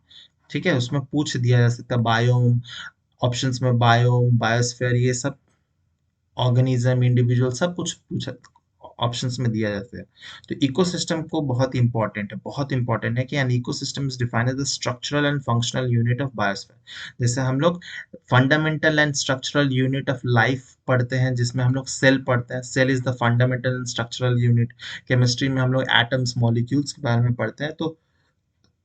ठीक है, उसमें पूछ दिया जा सकता है बायोम, ऑप्शंस में बायोम, बायोस्फीयर, ये सब ऑर्गेनिज्म, इंडिविजुअल, सब कुछ पूछा ऑप्शंस में दिया जाता है। तो इकोसिस्टम को बहुत इंपॉर्टेंट है, बहुत इंपॉर्टेंट है कि an ecosystem is defined as the structural and functional unit of biosphere. जैसे हम लोग fundamental and structural unit of life पढ़ते हैं, जिसमें हम लोग सेल पढ़ते हैं, cell is the fundamental and structural unit. Chemistry में हम लोग एटम्स, मॉलिक्यूल्स के बारे में पढ़ते हैं। तो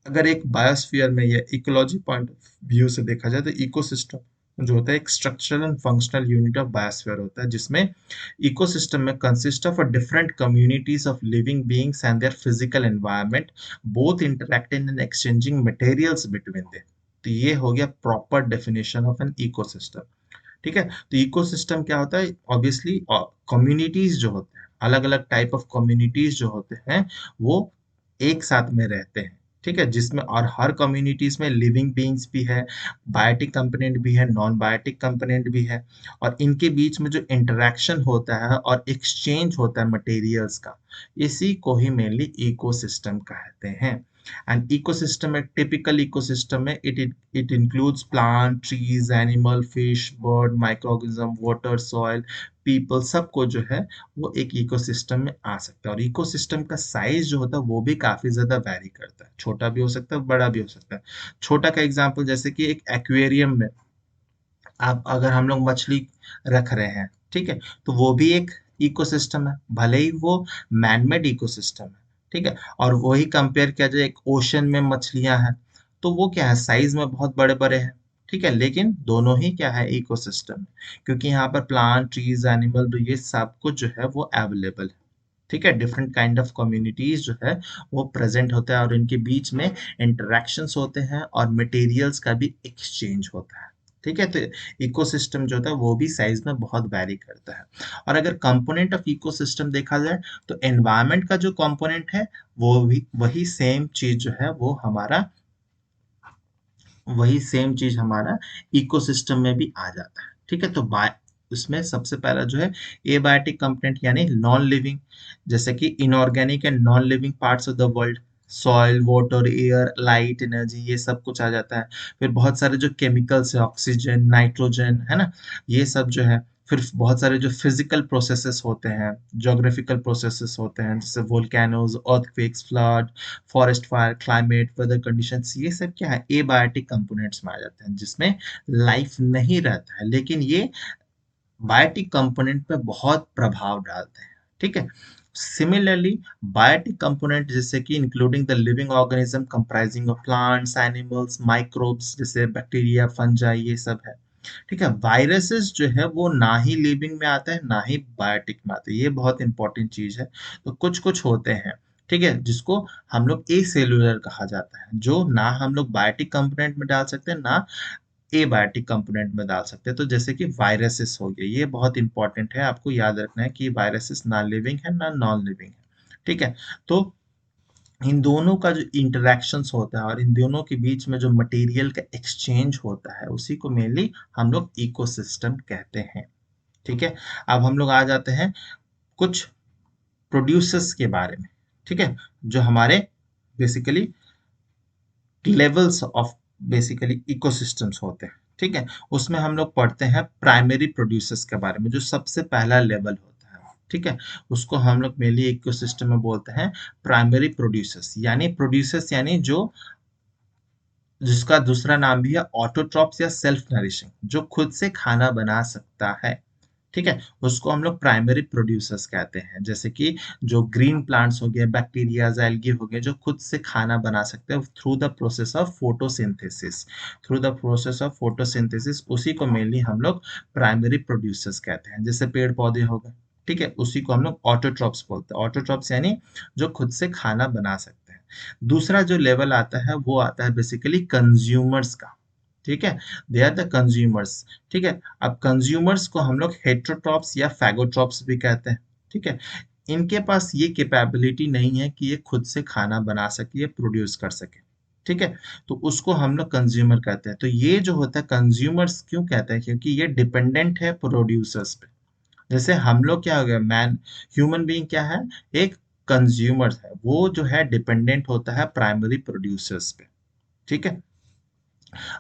अगर एक बायोस्फीयर में या इकोलॉजी पॉइंट ऑफ व्यू से देखा जाए तो इकोसिस्टम जो होता है एक structural and functional unit of biosphere होता है, जिसमें इकोसिस्टम में consist of a different communities of living beings and their physical environment both interacting and exchanging materials between them. तो ये हो गया proper definition of an ecosystem, ठीक है। तो इकोसिस्टम क्या होता है, ऑब्वियसली कम्युनिटीज जो होते हैं, अलग अलग टाइप ऑफ कम्युनिटीज जो होते हैं वो एक साथ में रहते हैं, ठीक है, जिसमें और हर कम्युनिटीज में लिविंग बीइंग्स भी है, बायोटिक कंपोनेंट भी है, नॉन बायोटिक कंपोनेंट भी है, और इनके बीच में जो इंटरेक्शन होता है और एक्सचेंज होता है मटेरियल्स का, इसी को ही मेनली इकोसिस्टम कहते हैं। एंड इकोसिस्टम, एक टिपिकल इकोसिस्टम में it includes plant, trees, animal, fish, bird, microorganism, water, soil, people, सबको जो है वो एक इकोसिस्टम में आ सकता है। और इकोसिस्टम का साइज जो होता है वो भी काफी ज्यादा वैरी करता है, छोटा भी हो सकता है, बड़ा भी हो सकता है। छोटा का एग्जांपल जैसे कि एक एक्वेरियम में आप अगर हम लोग मछली रख रहे हैं, ठीक है, तो वो भी एक इकोसिस्टम है, भले ही वो मैनमेड इकोसिस्टम है, ठीक है। और वही कंपेयर किया जाए एक ओशन में मछलियां हैं, तो वो क्या है, साइज में बहुत बड़े बड़े हैं, ठीक है, लेकिन दोनों ही क्या है, इकोसिस्टम है, क्योंकि यहाँ पर प्लांट, ट्रीज, एनिमल, ये सब कुछ जो है वो अवेलेबल है, ठीक है। डिफरेंट काइंड ऑफ कम्युनिटीज जो है वो प्रेजेंट होता है, और इनके बीच में इंटरेक्शंस होते हैं और मटेरियल्स का भी एक्सचेंज होता है, ठीक है। तो इकोसिस्टम जो होता है वो भी साइज में बहुत वैरी करता है। और अगर कंपोनेंट ऑफ इकोसिस्टम देखा जाए, तो एनवायरनमेंट का जो कंपोनेंट है वो भी वही सेम चीज जो है वो हमारा, वही सेम चीज हमारा इकोसिस्टम में भी आ जाता है, ठीक है। तो बाय उसमें सबसे पहला जो है एबायोटिक कंपोनेंट यानी नॉन लिविंग, जैसे कि inorganic and non living parts of the world, soil, water, air, light, energy, ये सब कुछ आ जाता है। फिर बहुत सारे जो केमिकल्स है, ऑक्सीजन, नाइट्रोजन, है ना, ये सब जो है। फिर बहुत सारे जो फिजिकल प्रोसेसेस होते हैं, ज्योग्राफिकल प्रोसेसेस होते हैं, जैसे volcanoes, earthquakes, flood, forest fire, climate, weather conditions, ये सब क्या है, एबायोटिक कंपोनेंट्स में आ जाते हैं, जिसमें लाइफ नहीं रहता है, लेकिन ये बायोटिक कंपोनेंट पे बहुत प्रभाव डालते हैं, ठीक है। सिमिलरली बायोटिक कंपोनेंट जैसे कि including the living organism comprising of plants, animals, microbes जैसे बैक्टीरिया, फंजाई, ये सब है, ठीक है। वायरसेस जो है वो ना ही लिविंग में आता है ना ही बायोटिक में आता है, ये बहुत इंपॉर्टेंट चीज है। तो कुछ कुछ होते हैं, ठीक है, जिसको हम लोग ए सेलुलर कहा जाता है, जो ना हम लोग बायोटिक कंपोनेंट में डाल सकते हैं ना एबायोटिक कंपोनेंट में डाल सकते हैं। तो जैसे कि वायरसेस हो गए, ये बहुत इंपॉर्टेंट है, आपको याद रखना है कि वायरसेस ना लिविंग है ना नॉन लिविंग है, ठीक है। तो इन दोनों का जो इंटरेक्शंस होता है और इन दोनों के बीच में जो मटेरियल का एक्सचेंज होता है, उसी को मेनली हम लोग इकोसिस्टम कहते हैं, ठीक है। अब हम लोग आ जाते हैं कुछ प्रोड्यूसर्स के बारे में, ठीक है, जो हमारे basically levels of basically ecosystems होते हैं, ठीक है। उसमें हम लोग पढ़ते हैं प्राइमरी प्रोड्यूसर्स के बारे में, जो सबसे पहला लेवल होता है, ठीक है। उसको हम लोग मेनली इकोसिस्टम में बोलते हैं प्राइमरी प्रोड्यूसर्स, यानी प्रोड्यूसर्स यानी जो, जिसका दूसरा नाम भी है ऑटोट्रॉप्स या सेल्फ नरिशिंग, जो खुद से खाना बना सकता है, ठीक है, उसको हम लोग प्राइमरी प्रोड्यूसर्स कहते हैं। जैसे कि जो ग्रीन प्लांट्स हो गए, बैक्टीरिया, एल्गी हो गए, जो खुद से खाना बना सकते हैं through the process of photosynthesis, through the process of photosynthesis, उसी को मेनली हम लोग प्राइमरी प्रोड्यूसर्स कहते हैं। जैसे पेड़ पौधे हो गए, ठीक है, उसी को हम लोग ऑटोट्रॉप्स बोलते हैं। ऑटोट्रॉप्स यानी जो खुद से खाना बना सकते हैं। दूसरा जो लेवल आता है वो आता है बेसिकली कंज्यूमर्स का, ठीक है, दे आर द कंज्यूमर्स, ठीक है। अब कंज्यूमर्स को हम लोग हेट्रोट्रॉप्स या फैगोट्रॉप्स भी कहते हैं, ठीक है। इनके पास ये कैपेबिलिटी नहीं है कि ये खुद से खाना बना सके या प्रोड्यूस कर सके, ठीक है, तो उसको हम लोग कंज्यूमर कहते हैं। तो ये जो होता है कंज्यूमर्स क्यों कहते हैं, क्योंकि ये डिपेंडेंट है प्रोड्यूसर्स पे। जैसे हम लोग क्या हो गया, मैन, ह्यूमन बीइंग क्या है, एक कंज्यूमर है, वो जो है डिपेंडेंट होता है प्राइमरी प्रोड्यूसर्स पे, ठीक है।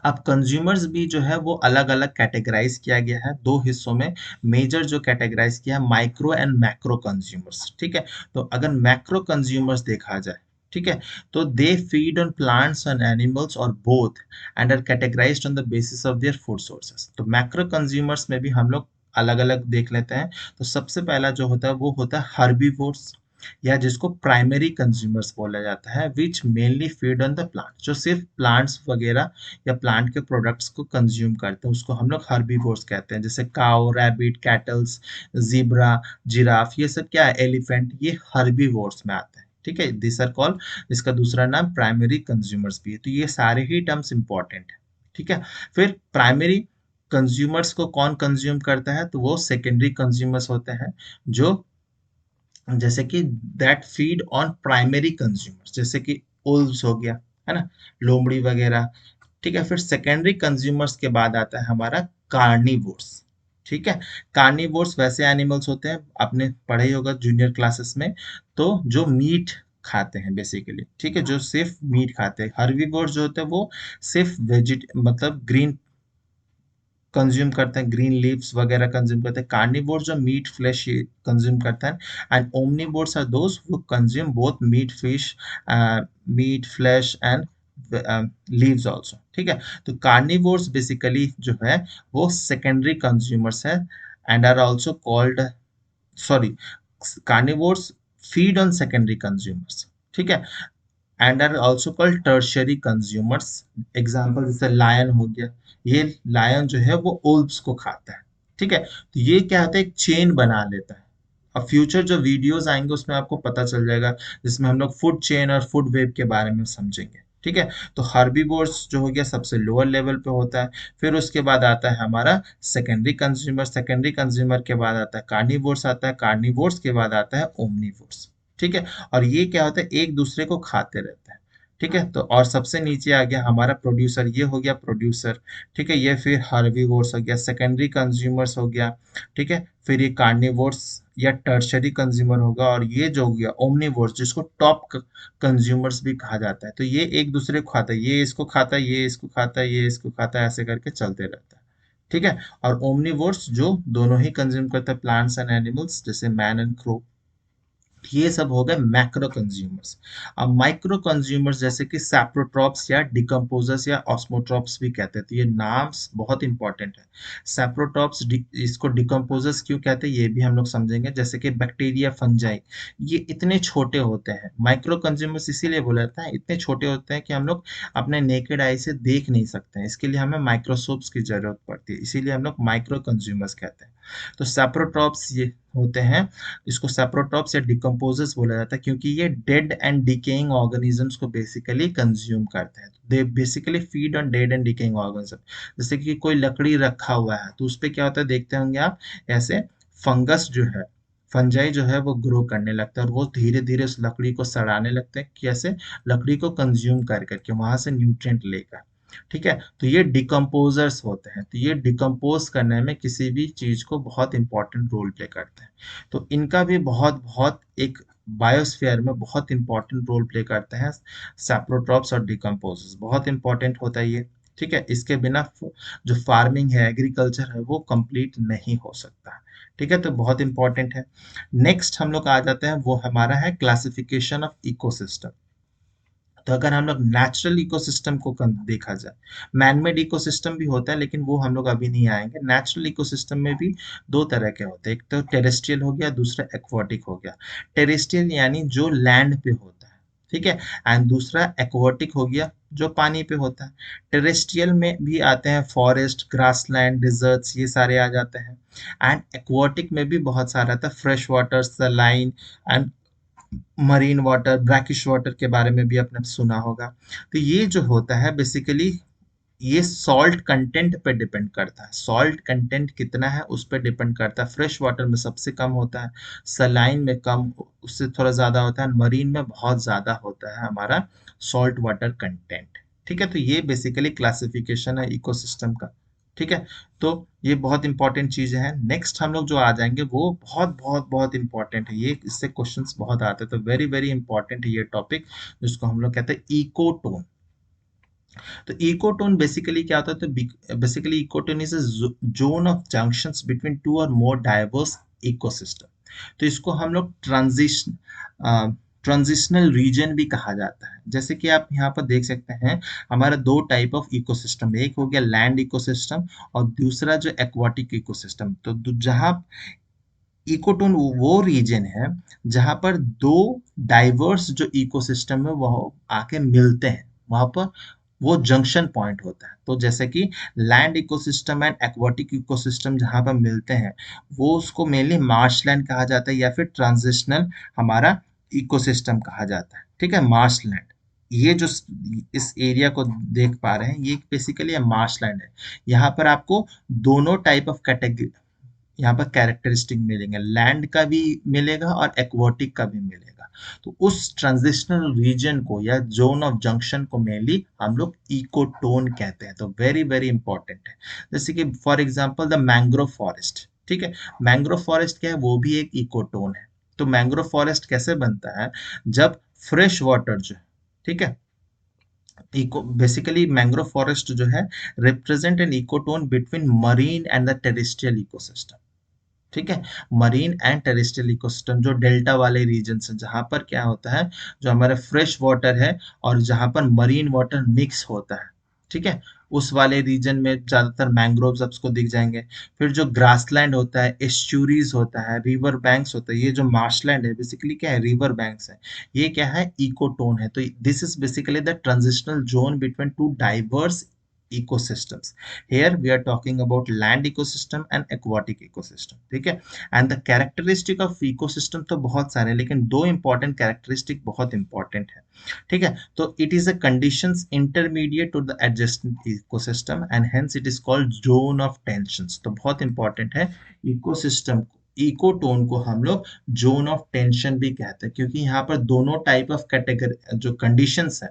अब कंज्यूमर्स भी जो है वो अलग अलग कैटेगराइज किया गया है दो हिस्सों में। मेजर जो कैटेगराइज किया है माइक्रो एंड मैक्रो कंज्यूमर्स, ठीक है। तो अगर मैक्रो कंज्यूमर्स देखा जाए, ठीक है, तो they feed on plants and animals और both and are categorised on the basis of their food sources. तो मैक्रो कंज्यूमर्स में भी हम लोग अलग अलग देख लेते हैं। तो सबसे पहला जो होता है वो होता है हर्बीवोर्स, या जिसको प्राइमरी कंज्यूमर्स बोला जाता है, which mainly feed on the plant, जो सिर्फ प्लांट्स वगैरह या प्लांट के प्रोडक्ट्स को कंज्यूम करते हैं, उसको हम लोग हर्बीवोर्स कहते हैं। जैसे cow, rabbit, kettles, zebra, giraffe, ये सब क्या है, एलिफेंट, ये हर्बीवोर्स में आते हैं, ठीक है। दिस आर कॉल्ड, इसका दूसरा नाम प्राइमरी कंज्यूमर्स भी है। तो ये सारे ही टर्म्स इंपॉर्टेंट है, ठीक है। फिर प्राइमरी कंज्यूमर्स को कौन कंज्यूम करता है, तो वो सेकेंडरी कंज्यूमर्स होते हैं, जो जैसे कि that feed on primary consumers, जैसे कि उल्व्स हो गया, है ना, लोमड़ी वगैरह, ठीक है। फिर सेकेंडरी कंज्यूमर्स के बाद आता है हमारा कार्निवोर्स, ठीक है। कार्निवोर्स वैसे एनिमल्स होते हैं, आपने पढ़ा ही होगा जूनियर क्लासेस में, तो जो मीट खाते हैं बेसिकली, ठीक है, जो सिर्फ मीट खाते हैं। हर्बीवोर्स जो होते हैं वो सिर्फ वेजिट मतलब ग्रीन कंज्यूम करते हैं, ग्रीन लीव्स वगैरह कंज्यूम करते हैं। कार्निवोर्स जो मीट, फ्लेश कंज्यूम करता है। And omnivores are those who consume both meat, fish, meat, flesh and leaves also, ठीक है। तो कार्निवोर्स बेसिकली जो है वो सेकेंडरी कंज्यूमर्स है and are also called, sorry, carnivores feed on secondary consumers, ठीक है, and are also called tertiary consumers. Example जैसे लायन हो गया, ये लायन जो है वो ओल्व्स को खाता है, ठीक है। तो ये क्या होता है, एक चेन बना लेता है। अब फ्यूचर जो वीडियोस आएंगे उसमें आपको पता चल जाएगा, जिसमें हम लोग फूड चेन और फूड वेब के बारे में समझेंगे, ठीक है। तो हर्बीवोर्स जो हो गया सबसे लोअर लेवल पे होता है, फिर उसके बाद आता है हमारा सेकेंडरी कंज्यूमर, सेकेंडरी कंज्यूमर के बाद आता है कार्निवोर्स, आता है कार्निवोर्स के बाद आता है ओमनीवोर्स, ठीक है। और ये क्या होता है, एक दूसरे को खाते रहते हैं, ठीक है। तो और सबसे नीचे आ गया हमारा प्रोड्यूसर, ये हो गया प्रोड्यूसर, ठीक है। ये फिर हर्बीवोर्स हो गया, सेकेंडरी कंज्यूमर्स हो गया, ठीक है। फिर ये कार्निवोर्स या टर्शरी कंज्यूमर होगा, और ये जो हो गया ओमनीवोर्स, जिसको टॉप कंज्यूमर्स भी कहा जाता है। तो ये एक दूसरे को खाता है, ये इसको खाता है, ये इसको खाता है, ये इसको खाता है, ऐसे करके चलते रहता है, ठीक है। और ओमनीवोर्स जो दोनों ही कंज्यूम करता है, प्लांट्स एंड एनिमल्स, जैसे मैन एंड क्रो। ये सब हो गए मैक्रो कंज्यूमर्स। अब माइक्रो कंज्यूमर्स जैसे कि सैप्रोट्रॉप्स या डिकम्पोजर्स या ऑस्मोट्रॉप्स भी कहते हैं। तो ये नाम्स बहुत इंपॉर्टेंट है। सैप्रोट्रॉप्स, इसको डिकम्पोजर्स क्यों कहते हैं ये भी हम लोग समझेंगे, जैसे कि बैक्टीरिया, फंजाई, ये इतने छोटे होते हैं। माइक्रो कंज्यूमर्स इसीलिए बोला जाता है, इतने छोटे होते हैं कि हम लोग अपने नेकेड आई से देख नहीं सकते हैं, इसके लिए हमें माइक्रोस्कोप्स की जरूरत पड़ती है, इसीलिए हम लोग माइक्रो कंज्यूमर्स कहते हैं। तो सैप्रोट्रॉप्स ये होते हैं, इसको सैप्रोट्रॉप्स या डिकम्पोजर्स बोला जाता है, क्योंकि ये डेड एंड डिकेइंग ऑर्गेनिजम्स को बेसिकली कंज्यूम करते हैं। They basically feed on dead and decaying organism. जैसे कि कोई लकड़ी रखा हुआ है तो उस पे क्या होता है, देखते होंगे आप, ऐसे फंगस जो है, फंजाई जो है वो ग्रो करने लगता है, और वो धीरे धीरे उस लकड़ी को सड़ाने लगते हैं, कैसे, लकड़ी को कंज्यूम कर करके वहां से न्यूट्रिएंट लेकर, ठीक है। तो ये डिकम्पोजर्स होते हैं, तो ये डिकम्पोज करने में किसी भी चीज को बहुत इंपॉर्टेंट रोल प्ले करते हैं। तो इनका भी बहुत बहुत एक बायोस्फीयर में बहुत इंपॉर्टेंट रोल प्ले करते हैं सैप्रोट्रॉप्स और डिकम्पोजर्स, बहुत इंपॉर्टेंट होता है ये, ठीक है। इसके बिना जो फार्मिंग है, एग्रीकल्चर है, वो कंप्लीट नहीं हो सकता, ठीक है। तो बहुत इंपॉर्टेंट है। नेक्स्ट हम लोग आ जाते हैं, वो हमारा है क्लासिफिकेशन ऑफ इकोसिस्टम। तो अगर हम लोग नेचुरल इकोसिस्टम को देखा जाए, मैनमेड इकोसिस्टम भी होता है, लेकिन वो हम लोग अभी नहीं आएंगे। नेचुरल इकोसिस्टम में भी दो तरह के होते हैं, एक तो टेरेस्ट्रियल हो गया, दूसरा एक्वाटिक हो गया। टेरेस्ट्रियल यानी जो लैंड पे होता है, ठीक है, एंड दूसरा एक्वाटिक हो गया जो पानी पे होता है। टेरेस्ट्रियल में भी आते हैं फॉरेस्ट, ग्रासलैंड, डिजर्ट्स, ये सारे आ जाते हैं। एंड एक्वाटिक में भी बहुत सारा आता है, fresh water, saline and marine water, brackish water के बारे में भी आपने सुना होगा। तो ये जो होता है बेसिकली, ये सॉल्ट कंटेंट पे डिपेंड करता है, सॉल्ट कंटेंट कितना है उस पर डिपेंड करता है। फ्रेश वाटर में सबसे कम होता है, सलाइन में कम, उससे थोड़ा ज्यादा होता है, मरीन में बहुत ज्यादा होता है हमारा सॉल्ट वाटर कंटेंट, ठीक है। तो ये बेसिकली क्लासिफिकेशन है इकोसिस्टम का, ठीक है। तो ये बहुत इंपॉर्टेंट चीजें हैं। नेक्स्ट हम लोग जो आ जाएंगे वो बहुत बहुत बहुत इंपॉर्टेंट है, ये इससे क्वेश्चंस बहुत आते हैं, तो वेरी वेरी इंपॉर्टेंट है ये टॉपिक, जिसको हम लोग कहते हैं इकोटोन। तो इकोटोन बेसिकली क्या होता है, तो basically ecotone is a zone of junctions between two और मोर डाइवर्स इकोसिस्टम। तो इसको हम लोग ट्रांजिशनल रीजन भी कहा जाता है। जैसे कि आप यहाँ पर देख सकते हैं, हमारा दो टाइप ऑफ इकोसिस्टम, एक हो गया लैंड इकोसिस्टम और दूसरा जो एक्वाटिक इकोसिस्टम। तो जहाँ इकोटोन वो रीजन है जहां पर दो डाइवर्स जो इकोसिस्टम है वो आके मिलते हैं, वहां पर वो जंक्शन पॉइंट होता है। तो जैसे कि land ecosystem and aquatic ecosystem जहां पर मिलते हैं, वो उसको मेनली मार्शलैंड कहा जाता है, या फिर ट्रांजिशनल हमारा इकोसिस्टम कहा जाता है, ठीक है, मार्शलैंड। ये जो इस एरिया को देख पा रहे हैं, ये बेसिकली मार्शलैंड है। यहाँ पर आपको दोनों टाइप ऑफ कैटेगरी, यहाँ पर कैरेक्टरिस्टिक मिलेंगे, लैंड का भी मिलेगा और एक्वाटिक का भी मिलेगा। तो उस ट्रांजिशनल रीजन को या जोन ऑफ जंक्शन को मेनली हम लोग इकोटोन कहते हैं। तो वेरी वेरी इंपॉर्टेंट है। जैसे कि for example the mangrove forest, ठीक है। मैंग्रोव फॉरेस्ट क्या है, वो भी एक इकोटोन है। तो मैंग्रोव फॉरेस्ट कैसे बनता है, जब फ्रेश वाटर जो है, ठीक है, इको बेसिकली मैंग्रोव फॉरेस्ट जो है represent N ecotone between marine and the terrestrial ecosystem. ठीक है। मरीन एंड टेरेस्ट्रियल इकोसिस्टम जो डेल्टा वाले रीजन है, जहां पर क्या होता है, जो हमारा फ्रेश वाटर है और जहां पर मरीन वाटर मिक्स होता है, ठीक है, उस वाले रीजन में ज्यादातर मैंग्रोव्स आपको दिख जाएंगे। फिर जो ग्रासलैंड होता है, एस्चुरीज होता है, रिवर बैंक्स होता है, ये जो मार्शलैंड है बेसिकली क्या है, रिवर बैंक्स है, ये क्या है, इकोटोन है। तो this is basically the transitional zone between two diverse ecosystems. Here we are talking about land ecosystem and aquatic ecosystem, ठीक है। And the characteristic of ecosystem तो बहुत सारे हैं, लेकिन दो इंपॉर्टेंट कैरेक्टरिस्टिक बहुत इंपॉर्टेंट है, ठीक है। तो it is a conditions intermediate to the adjacent ecosystem and hence it is called zone of tensions. तो बहुत इंपॉर्टेंट है, इकोसिस्टम इकोटोन को हम लोग जोन ऑफ टेंशन भी कहते हैं, क्योंकि यहाँ पर दोनों टाइप ऑफ कैटेगरी जो कंडीशंस है,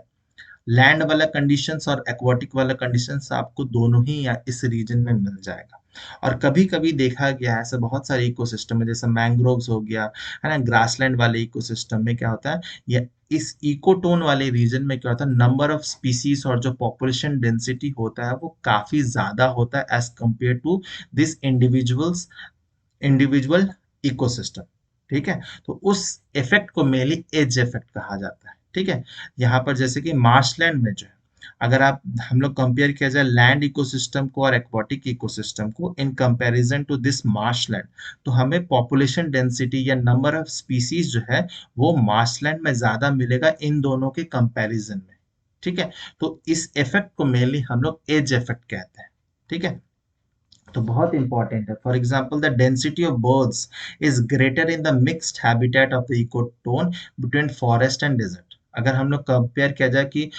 लैंड वाला कंडीशंस और एक्वाटिक वाला कंडीशंस, आपको दोनों ही इस रीजन में मिल जाएगा। और कभी कभी देखा गया है ऐसे बहुत सारे इकोसिस्टम है, जैसे मैंग्रोव्स हो गया है ना, ग्रासलैंड वाले इकोसिस्टम में क्या होता है, ये इस इकोटोन वाले रीजन में क्या होता है, नंबर ऑफ स्पीसीज और जो पॉपुलेशन डेंसिटी होता है वो काफी ज्यादा होता है as compare to this individual ecosystem, ठीक है। तो उस इफेक्ट को मेनली एज इफेक्ट कहा जाता है, ठीक है। यहाँ पर जैसे कि मार्शलैंड में जो है, अगर आप हम लोग कंपेयर किया जाए लैंड इकोसिस्टम को और एक्वाटिक इकोसिस्टम को in comparison to this marshland, तो हमें पॉपुलेशन डेंसिटी या नंबर ऑफ स्पीसीज जो है वो मार्शलैंड में ज्यादा मिलेगा इन दोनों के कंपैरिजन में, ठीक है। तो इस इफेक्ट को मेनली हम लोग एज इफेक्ट कहते हैं, ठीक है। तो बहुत इंपॉर्टेंट है। For example the density of birds is greater in the mixed habitat of the ecotone between forest and desert. अगर हम लोग कंपेयर किया जाए कि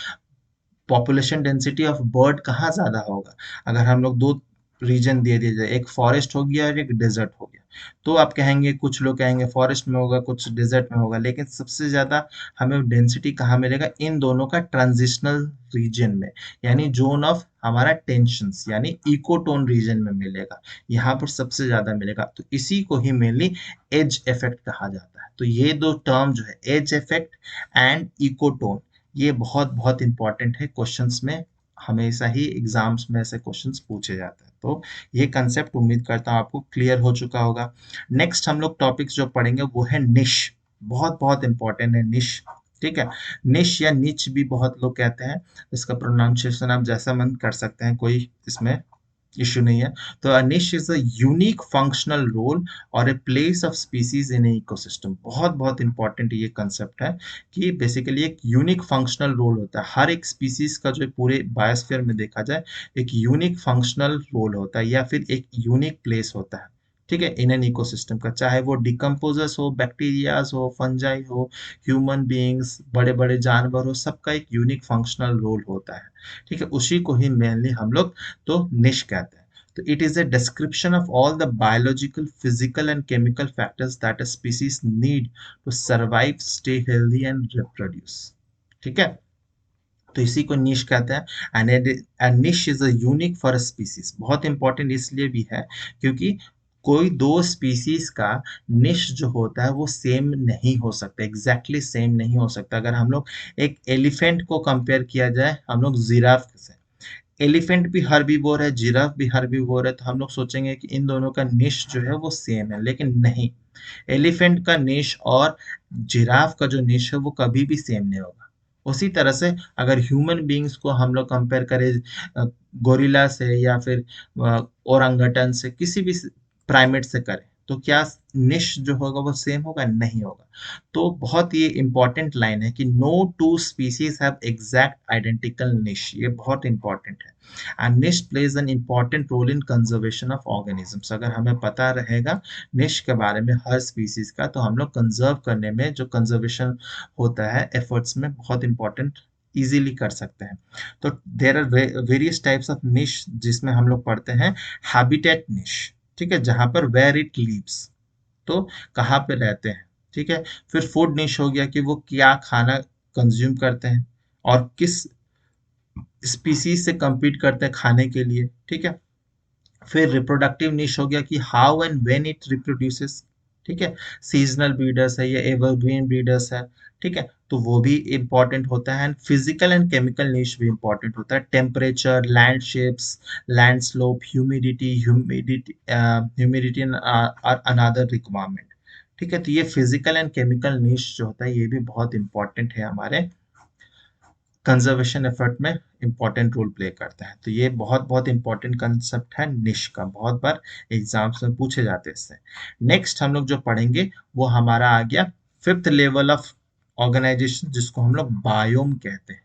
पॉपुलेशन डेंसिटी ऑफ बर्ड कहाँ ज्यादा होगा, अगर हम लोग दो रीजन दे दिए जाए, एक फॉरेस्ट हो गया और एक डेजर्ट हो गया, तो आप कहेंगे, कुछ लोग कहेंगे फॉरेस्ट में होगा, कुछ डेजर्ट में होगा, लेकिन सबसे ज्यादा हमें डेंसिटी कहाँ मिलेगा, इन दोनों का ट्रांजिशनल रीजन में, यानी जोन ऑफ हमारा टेंशंस यानी इकोटोन रीजन में मिलेगा, यहाँ पर सबसे ज्यादा मिलेगा। तो इसी को ही मेनली एज इफेक्ट कहा जाता है। तो ये दो टर्म जो है, एज इफेक्ट एंड इकोटोन, ये बहुत बहुत इंपॉर्टेंट है, क्वेश्चंस में हमेशा ही एग्जाम्स में ऐसे क्वेश्चंस पूछे जाते हैं। तो ये कंसेप्ट उम्मीद करता हूँ आपको क्लियर हो चुका होगा। नेक्स्ट हम लोग टॉपिक्स जो पढ़ेंगे वो है निश। बहुत बहुत इंपॉर्टेंट है निश, ठीक है। निश या निच भी बहुत लोग कहते हैं, इसका प्रोनाउंसिएशन आप जैसा मन कर सकते हैं, कोई इसमें इश्यू नहीं है। तो a niche is a unique functional role or a place of species in a ecosystem। बहुत बहुत इंपॉर्टेंट ये कंसेप्ट है कि बेसिकली एक यूनिक फंक्शनल रोल होता है, हर एक स्पीसीज का जो पूरे बायोस्फीयर में देखा जाए एक यूनिक फंक्शनल रोल होता है या फिर एक यूनिक प्लेस होता है, ठीक है, इन एन इकोसिस्टम का, चाहे वो डिकम्पोजर्स हो, बैक्टीरियाज हो, फंजाई हो, ह्यूमन बीइंग्स, बड़े बड़े जानवर हो, सबका एक यूनिक फंक्शनल रोल होता है, ठीक है। उसी को ही मेनली हम लोग तो निश कहते हैं। तो it is a description of all the biological, physical and chemical factors that a species need to survive, stay healthy and reproduce, ठीक है। तो इसी को निश कहते हैं। एंड निश is a unique for a species, बहुत इंपॉर्टेंट इसलिए भी है क्योंकि कोई दो स्पीसीज का निश जो होता है वो सेम नहीं हो सकता, एग्जैक्टली सेम नहीं हो सकता। अगर हम लोग एक एलिफेंट को कंपेयर किया जाए हम लोग जिराफ से, एलिफेंट भी हर्बीवोर है, जिराफ भी हर्बीवोर है, तो हम लोग सोचेंगे कि इन दोनों का निश जो है वो सेम है, लेकिन नहीं। एलिफेंट का निश और जिराफ का जो निश है वो कभी भी सेम नहीं होगा। उसी तरह से अगर ह्यूमन बीइंग्स को हम लोग कंपेयर करें गोरिल्ला से या फिर ओरंगटन से, किसी भी प्राइमेट से करें, तो क्या निश जो होगा वो सेम होगा? नहीं होगा। तो बहुत ये इंपॉर्टेंट लाइन है कि no two species have exact identical niche, ये बहुत इंपॉर्टेंट है। And niche plays an important role in conservation of organisms. अगर हमें पता रहेगा निश के बारे में हर स्पीसीज का, तो हम लोग कंजर्व करने में जो कंजर्वेशन होता है एफर्ट्स में बहुत इंपॉर्टेंट इजीली कर सकते हैं। तो there are various types of niche जिसमें हम लोग पढ़ते हैं हैबिटेट निश, ठीक है, जहां पर वेयर इट लिव्स, तो कहाँ पे रहते हैं, ठीक है। फिर फूड निश हो गया कि वो क्या खाना कंज्यूम करते हैं और किस स्पीसीज से compete करते हैं खाने के लिए, ठीक है। फिर रिप्रोडक्टिव निश हो गया कि how and when it reproduces, ठीक है। सीजनल ब्रीडर्स है या एवरग्रीन ब्रीडर्स है, ठीक है, तो वो भी इम्पोर्टेंट होता है। एंड फिजिकल एंड केमिकल निश भी इम्पोर्टेंट होता है। Temperature, land shapes, land slope, humidity और अनदर रिक्वायरमेंट, ठीक है। तो ये फिजिकल एंड केमिकल निश जो होता है ये भी बहुत इंपॉर्टेंट है, हमारे कंजर्वेशन एफर्ट में इंपॉर्टेंट रोल प्ले करता है। तो ये बहुत बहुत इंपॉर्टेंट कंसेप्ट है निश का, बहुत बार एग्जाम्स में पूछे जाते हैं इससे। नेक्स्ट हम लोग जो पढ़ेंगे वो हमारा आ गया फिफ्थ लेवल ऑफ ऑर्गेनाइजेशन, जिसको हम लोग बायोम कहते हैं,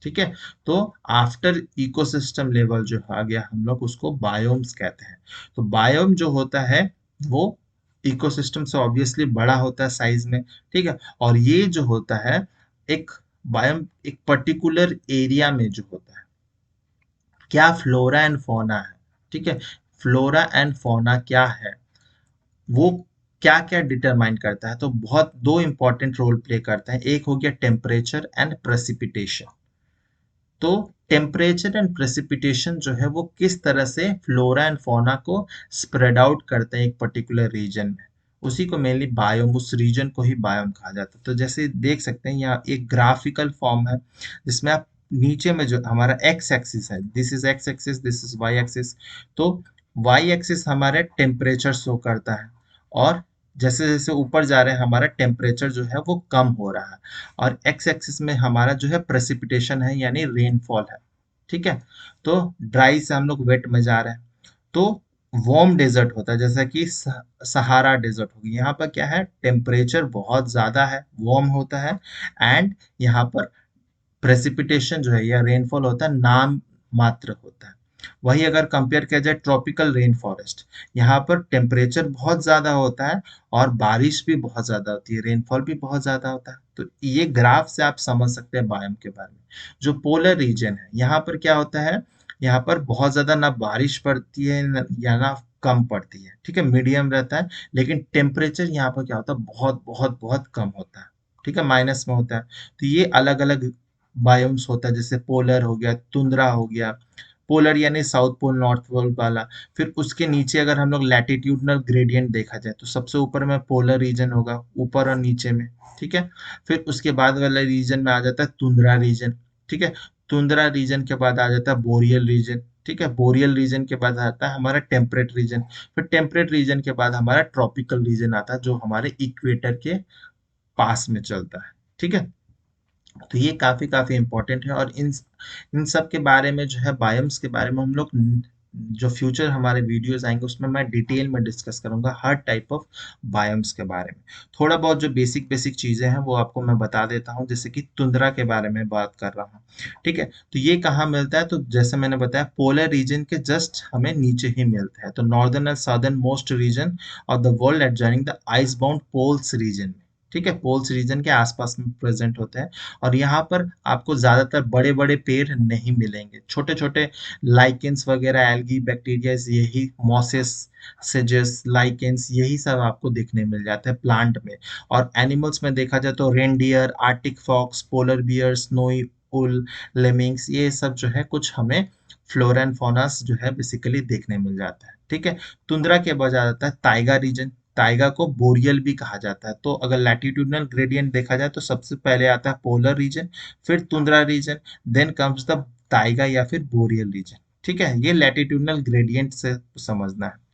ठीक है। तो आफ्टर इकोसिस्टम लेवल जो आ गया हम लोग उसको बायोम्स कहते हैं। तो बायोम जो होता है वो इकोसिस्टम से ऑब्वियसली बड़ा होता है साइज में, ठीक है। और ये जो होता है एक बायोम एक पर्टिकुलर एरिया में जो होता है, क्या फ्लोरा एंड फौना है, ठीक है। फ्लोरा एंड फौना क्या है, वो क्या क्या डिटरमाइन करता है, तो बहुत दो इंपॉर्टेंट रोल प्ले करता है। एक हो गया टेम्परेचर एंड प्रेसिपिटेशन। तो टेम्परेचर एंड प्रेसिपिटेशन जो है वो किस तरह से फ्लोरा एंड फौना को स्प्रेड आउट करते हैं एक पर्टिकुलर रीजन में, उसी को मेनली बायोम, उस रीजन को ही बायोम कहा जाता है। तो जैसे देख सकते हैं यहाँ एक ग्राफिकल फॉर्म है जिसमें आप नीचे में जो हमारा एक्स एक्सिस है, this is X axis, this is Y axis. तो वाई एक्सिस हमारे टेम्परेचर शो करता है, और जैसे जैसे ऊपर जा रहे हैं हमारा टेम्परेचर जो है वो कम हो रहा है। और एक्स एक्सिस में हमारा जो है प्रेसिपिटेशन है यानी रेनफॉल है, ठीक है। तो ड्राई से हम लोग वेट में जा रहे हैं। तो वार्म डेजर्ट होता है जैसा कि सहारा डेजर्ट होगी, यहाँ पर क्या है, टेम्परेचर बहुत ज्यादा है, वार्म होता है। एंड यहाँ पर प्रेसिपिटेशन जो है या रेनफॉल होता है नाम मात्र होता है। वही अगर कंपेयर किया जाए ट्रॉपिकल रेन फॉरेस्ट, यहाँ पर टेम्परेचर बहुत ज्यादा होता है और बारिश भी बहुत ज्यादा होती है, रेनफॉल भी बहुत ज्यादा होता है। तो ये ग्राफ से आप समझ सकते हैं बायोम के बारे में। जो पोलर रीजन है यहाँ पर क्या होता है, यहाँ पर बहुत ज्यादा ना बारिश पड़ती है या ना कम पड़ती है, ठीक है, मीडियम रहता है। लेकिन टेम्परेचर यहाँ पर क्या होता है, बहुत बहुत बहुत कम होता है, ठीक है, माइनस में होता है। तो ये अलग अलग बायोम्स होता है, जैसे पोलर हो गया, तुंद्रा हो गया। पोलर यानी साउथ पोल नॉर्थ पोल वाला। फिर उसके नीचे अगर हम लोग लैटिट्यूडनल ग्रेडियंट देखा जाए तो सबसे ऊपर में पोलर रीजन होगा, ऊपर और नीचे में, ठीक है। फिर उसके बाद वाला रीजन में आ जाता है तुंद्रा रीजन, ठीक है। तुंद्रा रीजन के बाद आ जाता है बोरियल रीजन, ठीक है। बोरियल रीजन के बाद आता है हमारा टेम्परेट रीजन। फिर टेम्परेट रीजन के बाद हमारा ट्रॉपिकल रीजन आता है जो हमारे इक्वेटर के पास में चलता है, ठीक है। तो ये काफी काफी इंपॉर्टेंट है। और इन इन सब के बारे में जो है बायोम्स के बारे में हम लोग जो फ्यूचर हमारे वीडियोस आएंगे उसमें मैं डिटेल में डिस्कस करूंगा हर टाइप ऑफ बायोम्स के बारे में। थोड़ा बहुत जो बेसिक बेसिक चीजें हैं वो आपको मैं बता देता हूँ, जैसे कि तुंद्रा के बारे में बात कर रहा हूँ, ठीक है। तो ये कहाँ मिलता है, तो जैसे मैंने बताया पोलर रीजन के जस्ट हमें नीचे ही मिलता है। तो northern and southern most region of the world adjoining the ice bound poles region में, ठीक है, पोल्स रीजन के आसपास में प्रेजेंट होते हैं। और यहाँ पर आपको ज्यादातर बड़े बड़े पेड़ नहीं मिलेंगे, छोटे छोटे लाइकेंस वगैरह, एल्गी, बैक्टीरिया, यही मॉसेस, सेजेस, लाइकेंस, यही सब आपको देखने मिल जाता है प्लांट में। और एनिमल्स में देखा जाए तो reindeer, arctic fox, polar bear, snowy owl, lemmings, ये सब जो है कुछ हमें फ्लोरा एंड फौनास जो है बेसिकली देखने मिल जाता है, ठीक है। तुंद्रा के बाद आ जाता है ताइगा रीजन। ताइगा को बोरियल भी कहा जाता है। तो अगर लैटिट्यूडनल ग्रेडियंट देखा जाए तो सबसे पहले आता है पोलर रीजन, फिर tundra region, then comes the taiga या फिर बोरियल रीजन, ठीक है। ये लैटिट्यूडनल ग्रेडियंट से समझना है।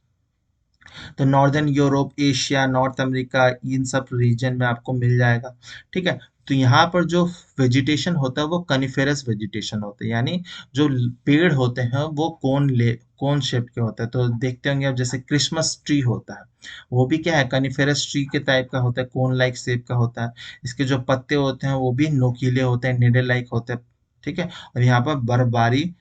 तो northern Europe, Asia, North America, इन सब रीजन में आपको मिल जाएगा, ठीक है। तो यहाँ पर जो वेजिटेशन होता है वो कनिफेरस वेजिटेशन होता है, यानी जो पेड़ होते हैं वो कौन शेप के होता है। तो देखते होंगे आप जैसे क्रिसमस ट्री होता है, वो भी क्या है, कनिफेरस ट्री के टाइप का होता है, कोन लाइक शेप का होता है। इसके जो पत्ते होते हैं वो भी नोकीले होते हैं, निडल लाइक होते हैं, ठीक है। और यहाँ पर बर्फबारी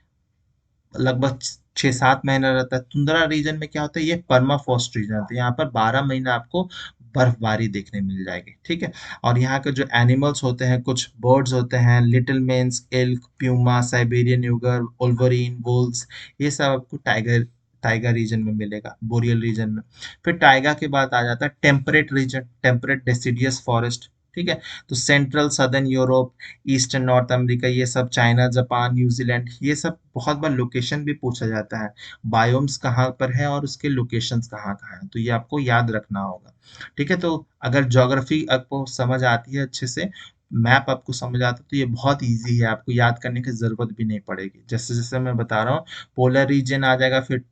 लगभग 6-7 महीना रहता है। तुंद्रा रीजन में क्या होता है, ये परमाफ्रॉस्ट रीजन होता है, यहाँ पर 12 महीना आपको बर्फबारी देखने मिल जाएगी, ठीक है। और यहाँ के जो एनिमल्स होते हैं, कुछ बर्ड्स होते हैं, little mens, elk, puma, Siberian cougar, wolverine, wolves, ये सब आपको टाइगर टाइगर रीजन में मिलेगा, बोरियल रीजन में। फिर टाइगा के बाद आ जाता है temperate region, temperate deciduous forest, ठीक है। तो central southern Europe, eastern north America, ये सब चाइना, जापान, न्यूजीलैंड, ये सब बहुत बार लोकेशन भी पूछा जाता है, बायोम्स कहाँ पर है और उसके लोकेशंस कहाँ कहाँ है, तो ये आपको याद रखना होगा। ठीक है। तो अगर ज्योग्राफी आपको समझ आती है अच्छे से, मैप आपको समझ आता है, तो ये बहुत इजी है, आपको याद करने की जरूरत भी नहीं पड़ेगी। जैसे जैसे मैं बता रहा हूँ, पोलर रीजन आ जाएगा, फिर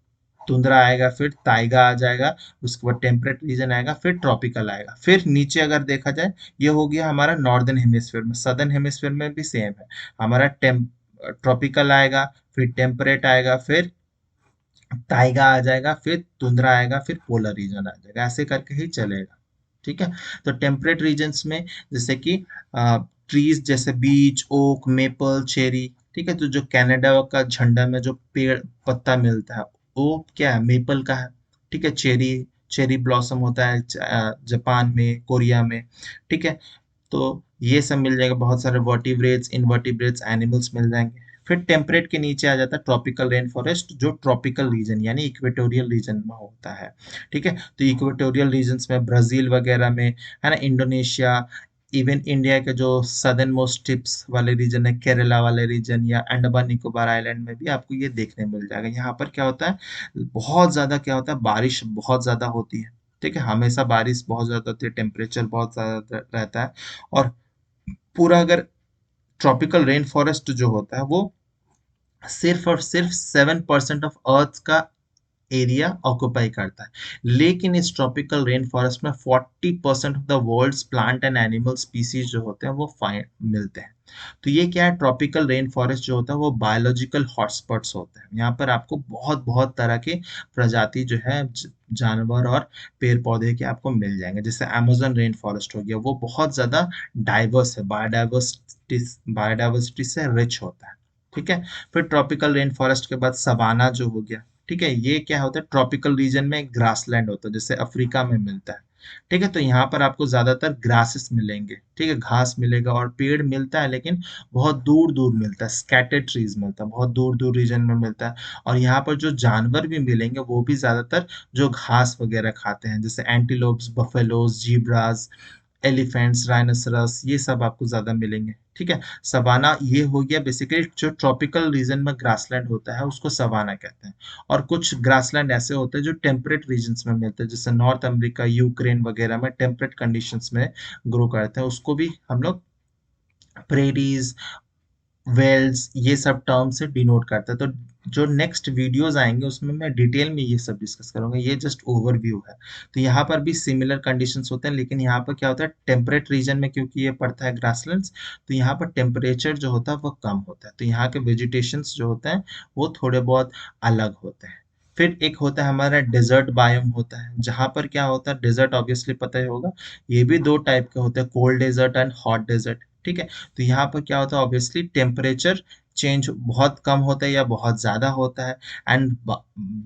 टुंड्रा आएगा, फिर ताइगा आ जाएगा, उसके बाद टेम्परेट रीजन आएगा, फिर ट्रॉपिकल आएगा, फिर नीचे अगर देखा जाए, ये हो गया हमारा नॉर्दर्न हेमिस्फीयर में। सदर्न हेमिस्फीयर में भी सेम है, हमारा ट्रॉपिकल आएगा, फिर टेम्परेट आएगा, फिर ताइगा आ जाएगा, फिर टुंड्रा आएगा, फिर पोलर रीजन आ जाएगा, ऐसे करके ही चलेगा। ठीक है। तो टेम्परेट रीजन्स में जैसे कि ट्रीज जैसे बीच, ओक, मेपल, चेरी, ठीक है। तो जो कनाडा का झंडा में जो पेड़ पत्ता मिलता है, वो क्या है, मेपल का है। ठीक है। चेरी, चेरी ब्लॉसम होता है जापान में, कोरिया में। ठीक है। तो ये सब मिल जाएगा, बहुत सारे वर्टिब्रेट्स, इनवर्टिब्रेट्स एनिमल्स मिल जाएंगे। फिर टेम्परेट के नीचे आ जाता है ट्रॉपिकल रेन फॉरेस्ट, जो ट्रॉपिकल रीजन यानी इक्वेटोरियल रीजन में होता है। ठीक है। तो इक्वेटोरियल रीजन्स में ब्राजील वगैरह में, है ना, इंडोनेशिया, इवन इंडिया के जो सदर्न मोस्ट टिप्स वाले रीजन है, केरला वाले रीजन या अंडमान निकोबार आइलैंड में भी आपको ये देखने मिल जाएगा। यहाँ पर क्या होता है, बहुत ज्यादा क्या होता है, बारिश बहुत ज्यादा होती है। ठीक है। हमेशा बारिश बहुत ज्यादा होती है, टेम्परेचर बहुत ज्यादा रहता है। और पूरा अगर ट्रॉपिकल रेन फॉरेस्ट जो होता है, वो सिर्फ और सिर्फ 7% ऑफ अर्थ का एरिया ऑक्यूपाई करता है। लेकिन इस ट्रॉपिकल रेन फॉरेस्ट में 40% of the world's plant and animal species जो होते हैं वो फाइंड मिलते हैं। तो ये क्या है, ट्रॉपिकल रेन फॉरेस्ट जो होता है वो बायोलॉजिकल हॉटस्पॉट्स होते हैं। यहाँ पर आपको बहुत बहुत तरह के प्रजाति जो है जानवर और पेड़ पौधे के आपको मिल जाएंगे। जैसे अमेजन रेन फॉरेस्ट हो गया, वो बहुत ज्यादा डाइवर्स है, बायोडाइवर्सिटी से रिच होता है। ठीक है। फिर ट्रॉपिकल रेन फॉरेस्ट के बाद सवाना जो हो गया। ठीक है। ये क्या होता है, ट्रॉपिकल रीजन में ग्रासलैंड होता है, जैसे अफ्रीका में मिलता है। ठीक है। तो यहाँ पर आपको ज्यादातर ग्रासेस मिलेंगे, ठीक है, घास मिलेगा और पेड़ मिलता है, लेकिन बहुत दूर दूर मिलता है, स्कैटर्ड ट्रीज मिलता है, बहुत दूर दूर रीजन में मिलता है। और यहाँ पर जो जानवर भी मिलेंगे वो भी ज्यादातर जो घास वगैरह खाते हैं, जैसे एंटीलोप्स, बफेलोज, जीब्रास, एलिफेंट्स, राइनोसरस, ये सब आपको ज्यादा मिलेंगे। ठीक है। सवाना ये हो गया बेसिकली, जो ट्रॉपिकल रीजन में ग्रासलैंड होता है उसको सवाना कहते हैं। और कुछ ग्रासलैंड ऐसे होते हैं जो टेम्परेट रीजन्स में मिलते हैं, जैसे नॉर्थ अमेरिका, यूक्रेन वगैरह में टेम्परेट कंडीशंस में ग्रो करते हैं, उसको भी हम लोग प्रेरीज, वेल्स, ये सब टर्म से डिनोट करता है। तो जो नेक्स्ट वीडियोस आएंगे उसमें मैं डिटेल में ये सब डिस्कस करूंगा, ये जस्ट ओवरव्यू है। तो यहाँ पर भी सिमिलर कंडीशंस होते हैं, लेकिन यहाँ पर क्या होता है, टेम्परेट रीजन में क्योंकि ये पड़ता है ग्रासलैंड्स, तो यहाँ पर टेम्परेचर जो होता है वो कम होता है, तो यहाँ के वेजिटेशंस जो होते हैं वो थोड़े बहुत अलग होते हैं। फिर एक होता है हमारा डेजर्ट बायोम होता है, जहां पर क्या होता है, डेजर्ट ऑब्वियसली पता ही होगा, ये भी दो टाइप के होते हैं, cold desert and hot desert. ठीक है। तो यहाँ पर क्या होता है, ऑब्वियसली टेम्परेचर चेंज बहुत कम होता है या बहुत ज्यादा होता है, एंड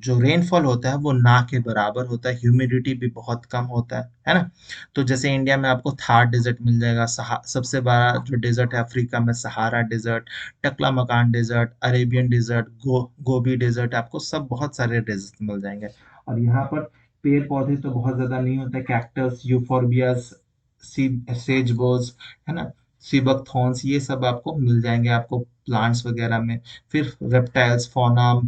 जो रेनफॉल होता है वो ना के बराबर होता है, ह्यूमिडिटी भी बहुत कम होता है ना। तो जैसे इंडिया में आपको थार डेजर्ट मिल जाएगा, सबसे बड़ा जो डेजर्ट है अफ्रीका में सहारा desert, Taklamakan desert, Arabian desert, Gobi desert, आपको सब बहुत सारे डेजर्ट मिल जाएंगे। और यहाँ पर पेड़ पौधे तो बहुत ज्यादा नहीं होते, कैक्टस, यूफोर्बियास, सेज बोस, है ना, सीबक थॉर्न्स, ये सब आपको मिल जाएंगे आपको प्लांट्स वगैरह में। फिर reptiles, fauna,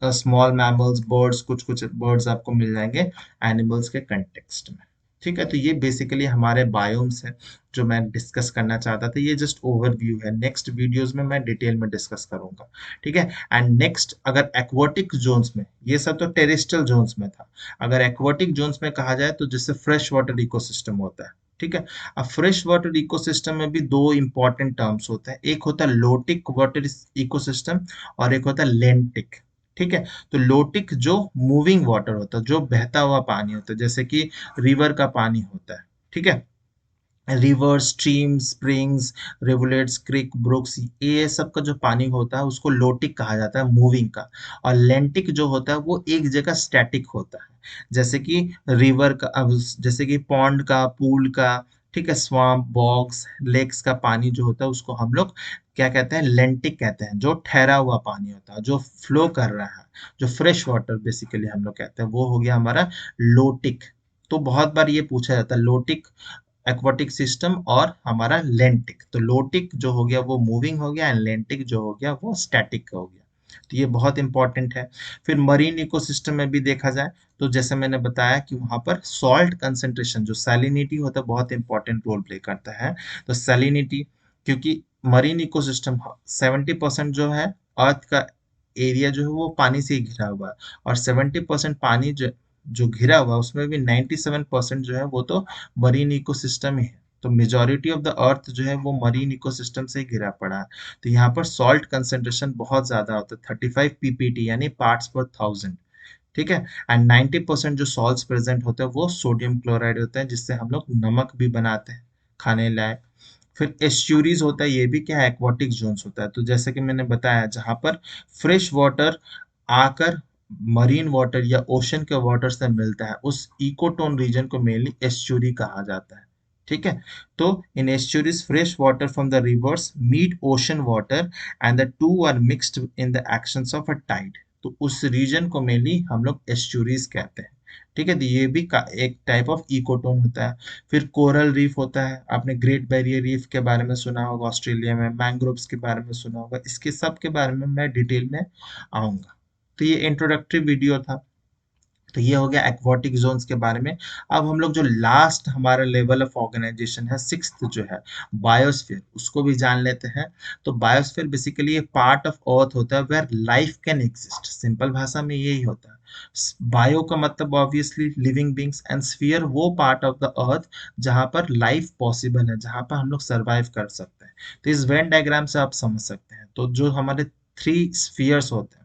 small mammals, birds, कुछ कुछ बर्ड्स आपको मिल जाएंगे एनिमल्स के कंटेक्स्ट में। ठीक है। तो ये बेसिकली हमारे बायोम्स है जो मैं डिस्कस करना चाहता था, ये जस्ट ओवरव्यू है, नेक्स्ट वीडियोस में मैं डिटेल में डिस्कस करूंगा। ठीक है। एंड नेक्स्ट अगर एक्वाटिक जोन्स में, ये सब तो टेरेस्ट्रियल जोन्स में था, अगर एक्वाटिक जोन्स में कहा जाए तो जिससे फ्रेश वाटर इकोसिस्टम होता है। ठीक है। अब फ्रेश वाटर इकोसिस्टम में भी दो इंपॉर्टेंट टर्म्स होते हैं, एक होता है लोटिक वाटर इकोसिस्टम और एक होता है लेंटिक। ठीक है। तो लोटिक जो मूविंग वाटर होता है, जो बहता हुआ पानी होता है, जैसे कि रिवर का पानी होता है। ठीक है। रिवर, स्ट्रीम, स्प्रिंग्स, रिवुलेट्स, क्रिक, ब्रुक्स, ये सब का जो पानी होता है उसको लोटिक कहा जाता है, मूविंग का। और लेंटिक जो होता है वो एक जगह स्टैटिक होता है, जैसे कि रिवर का, जैसे कि पॉन्ड का, पूल का, ठीक है, स्वाम्प, बॉग्स, लेक्स का पानी जो होता है उसको हम लोग क्या कहते हैं, लेंटिक कहते हैं, जो ठहरा हुआ पानी होता है, जो फ्लो कर रहा है, जो फ्रेश वाटर बेसिकली हम लोग कहते हैं, वो हो गया हमारा लोटिक। तो बहुत बार ये पूछा जाता है लोटिक एक्वाटिक सिस्टम और हमारा लेंटिक। तो लोटिक जो हो गया वो मूविंग हो गया एंड लेंटिक जो हो गया वो स्टैटिक हो गया। तो ये बहुत इंपॉर्टेंट है। फिर मरीन इकोसिस्टम में भी देखा जाए तो जैसे मैंने बताया कि वहां पर सॉल्ट कंसेंट्रेशन जो सैलिनिटी होता है बहुत इंपॉर्टेंट रोल प्ले करता है। तो सैलिनिटी, क्योंकि मरीन इकोसिस्टम 70% जो है अर्थ का एरिया जो है वो पानी से ही घिरा हुआ है, और 70% पानी जो जो घिरा हुआ है उसमें भी 97% जो है वो तो मरीन इकोसिस्टम ही है। तो मेजॉरिटी ऑफ द अर्थ जो है वो मरीन इकोसिस्टम से ही घिरा पड़ा है। तो यहाँ पर सॉल्ट कंसेंट्रेशन बहुत ज्यादा होता है, 35 पीपीटी यानी पार्ट्स पर थाउजेंड। ठीक है। एंड 90% जो सॉल्ट्स प्रेजेंट होते हैं वो सोडियम क्लोराइड होते हैं, जिससे हम लोग नमक भी बनाते हैं खाने लायक। फिर एस्चुरीज होता है, ये भी क्या है, एक्वाटिक जोन्स होता है। तो जैसे कि मैंने बताया जहां पर फ्रेश वाटर आकर मरीन वाटर या ओशन के वाटर से मिलता है उस इकोटोन रीजन को मेनली एस्चुरी कहा जाता है। ठीक है। तो in estuaries fresh water from the rivers meet ocean water and the two are mixed in the actions of a tide. तो उस रीजन को मेनली हम लोग एस्चुरीज कहते हैं। ठीक है। तो ये भी एक टाइप ऑफ इकोटोन होता है। फिर कोरल रीफ होता है, आपने ग्रेट बैरियर रीफ के बारे में सुना होगा, ऑस्ट्रेलिया में मैंग्रोव्स के बारे में सुना होगा, इसके सब के बारे में मैं डिटेल में आऊंगा। तो ये इंट्रोडक्टरी वीडियो था। तो ये हो गया एक्वाटिक जोन्स के बारे में। अब हम लोग जो लास्ट हमारा लेवल ऑफ ऑर्गेनाइजेशन है, सिक्स्थ जो है बायोस्फीयर, उसको भी जान लेते हैं। तो बायोस्फीयर बेसिकली एक पार्ट ऑफ अर्थ होता है where life can exist. Simple भाषा में यही होता है। बायो का मतलब obviously living beings, and sphere वो पार्ट ऑफ द अर्थ जहां पर लाइफ पॉसिबल है, जहां पर हम लोग सर्वाइव कर सकते हैं। तो इस वेन डायग्राम से आप समझ सकते हैं। तो जो हमारे थ्री स्फीयर्स होते हैं,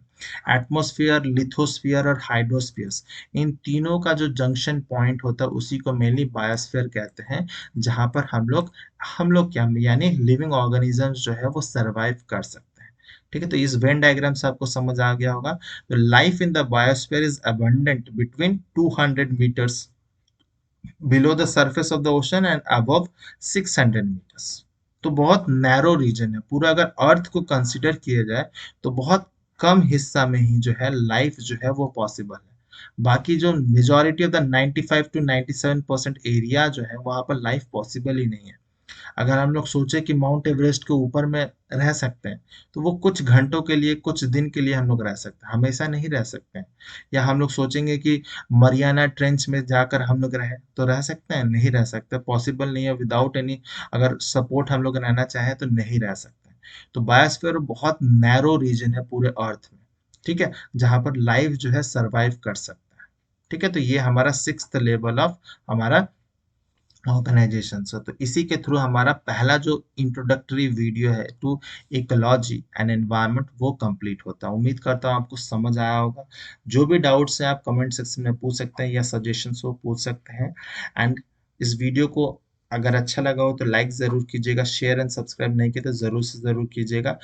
एटमॉस्फेयर, लिथोस्फीयर और हाइड्रोस्फीयर्स, इन तीनों का जो जंक्शन पॉइंट होता है उसी को मेनली बायोस्फीयर कहते हैं, जहां पर हम लोग क्या यानी लिविंग ऑर्गेनिजम्स जो है वो सरवाइव कर सकते हैं। ठीक है। तो इस वेन डायग्राम से आपको समझ आ गया होगा। तो life in the biosphere is abundant between 200 metres below the surface of the ocean and above 600 metres. तो बहुत नैरो रीजन है पूरा। अगर अर्थ को कंसिडर किया जाए तो बहुत कम हिस्सा में ही जो है लाइफ जो है वो पॉसिबल है। बाकी जो majority of the 95 to 97% area जो है वहां पर लाइफ पॉसिबल ही नहीं है। अगर हम लोग सोचे कि माउंट एवरेस्ट के ऊपर में रह सकते हैं तो वो कुछ घंटों के लिए, कुछ दिन के लिए हम लोग रह सकते हैं, हमेशा नहीं रह सकते हैं। या हम लोग सोचेंगे कि मरियाना ट्रेंच में जाकर हम लोग रहे तो रह सकते हैं, नहीं रह सकते, पॉसिबल नहीं है। विदाउट एनी अगर सपोर्ट हम लोग रहना चाहें तो नहीं रह सकते। तो बायोस्फीयर बहुत नैरो रीजन है पूरे अर्थ में। ठीक है। जहां पर लाइफ जो है सरवाइव कर सकता है। ठीक है। तो ये हमारा सिक्स्थ लेवल ऑफ हमारा ऑर्गेनाइजेशन। तो इसी के थ्रू हमारा पहला जो इंट्रोडक्टरी वीडियो है टू इकोलॉजी एंड एनवायरनमेंट वो कंप्लीट होता है। उम्मीद करता हूँ आपको समझ आया होगा। जो भी डाउट्स हैं आप कमेंट सेक्शन में पूछ सकते हैं या सजेशंस हो पूछ सकते हैं। एंड इस वीडियो को अगर अच्छा लगा हो तो लाइक ज़रूर कीजिएगा, शेयर एंड सब्सक्राइब नहीं किया तो ज़रूर से ज़रूर कीजिएगा।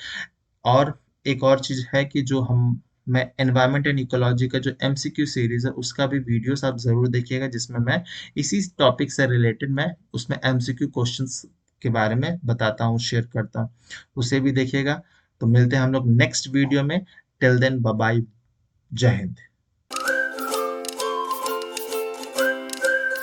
और एक और चीज़ है कि जो हम मैं एनवायरनमेंट एंड इकोलॉजी का जो एमसीक्यू सीरीज है उसका भी वीडियोस आप जरूर देखिएगा, जिसमें मैं इसी टॉपिक से रिलेटेड मैं उसमें एमसीक्यू क्वेश्चंस के बारे में बताता हूँ, शेयर करता हूँ, उसे भी देखिएगा। तो मिलते हैं हम लोग नेक्स्ट वीडियो में। टिल देन बाय बाय, जय हिंद।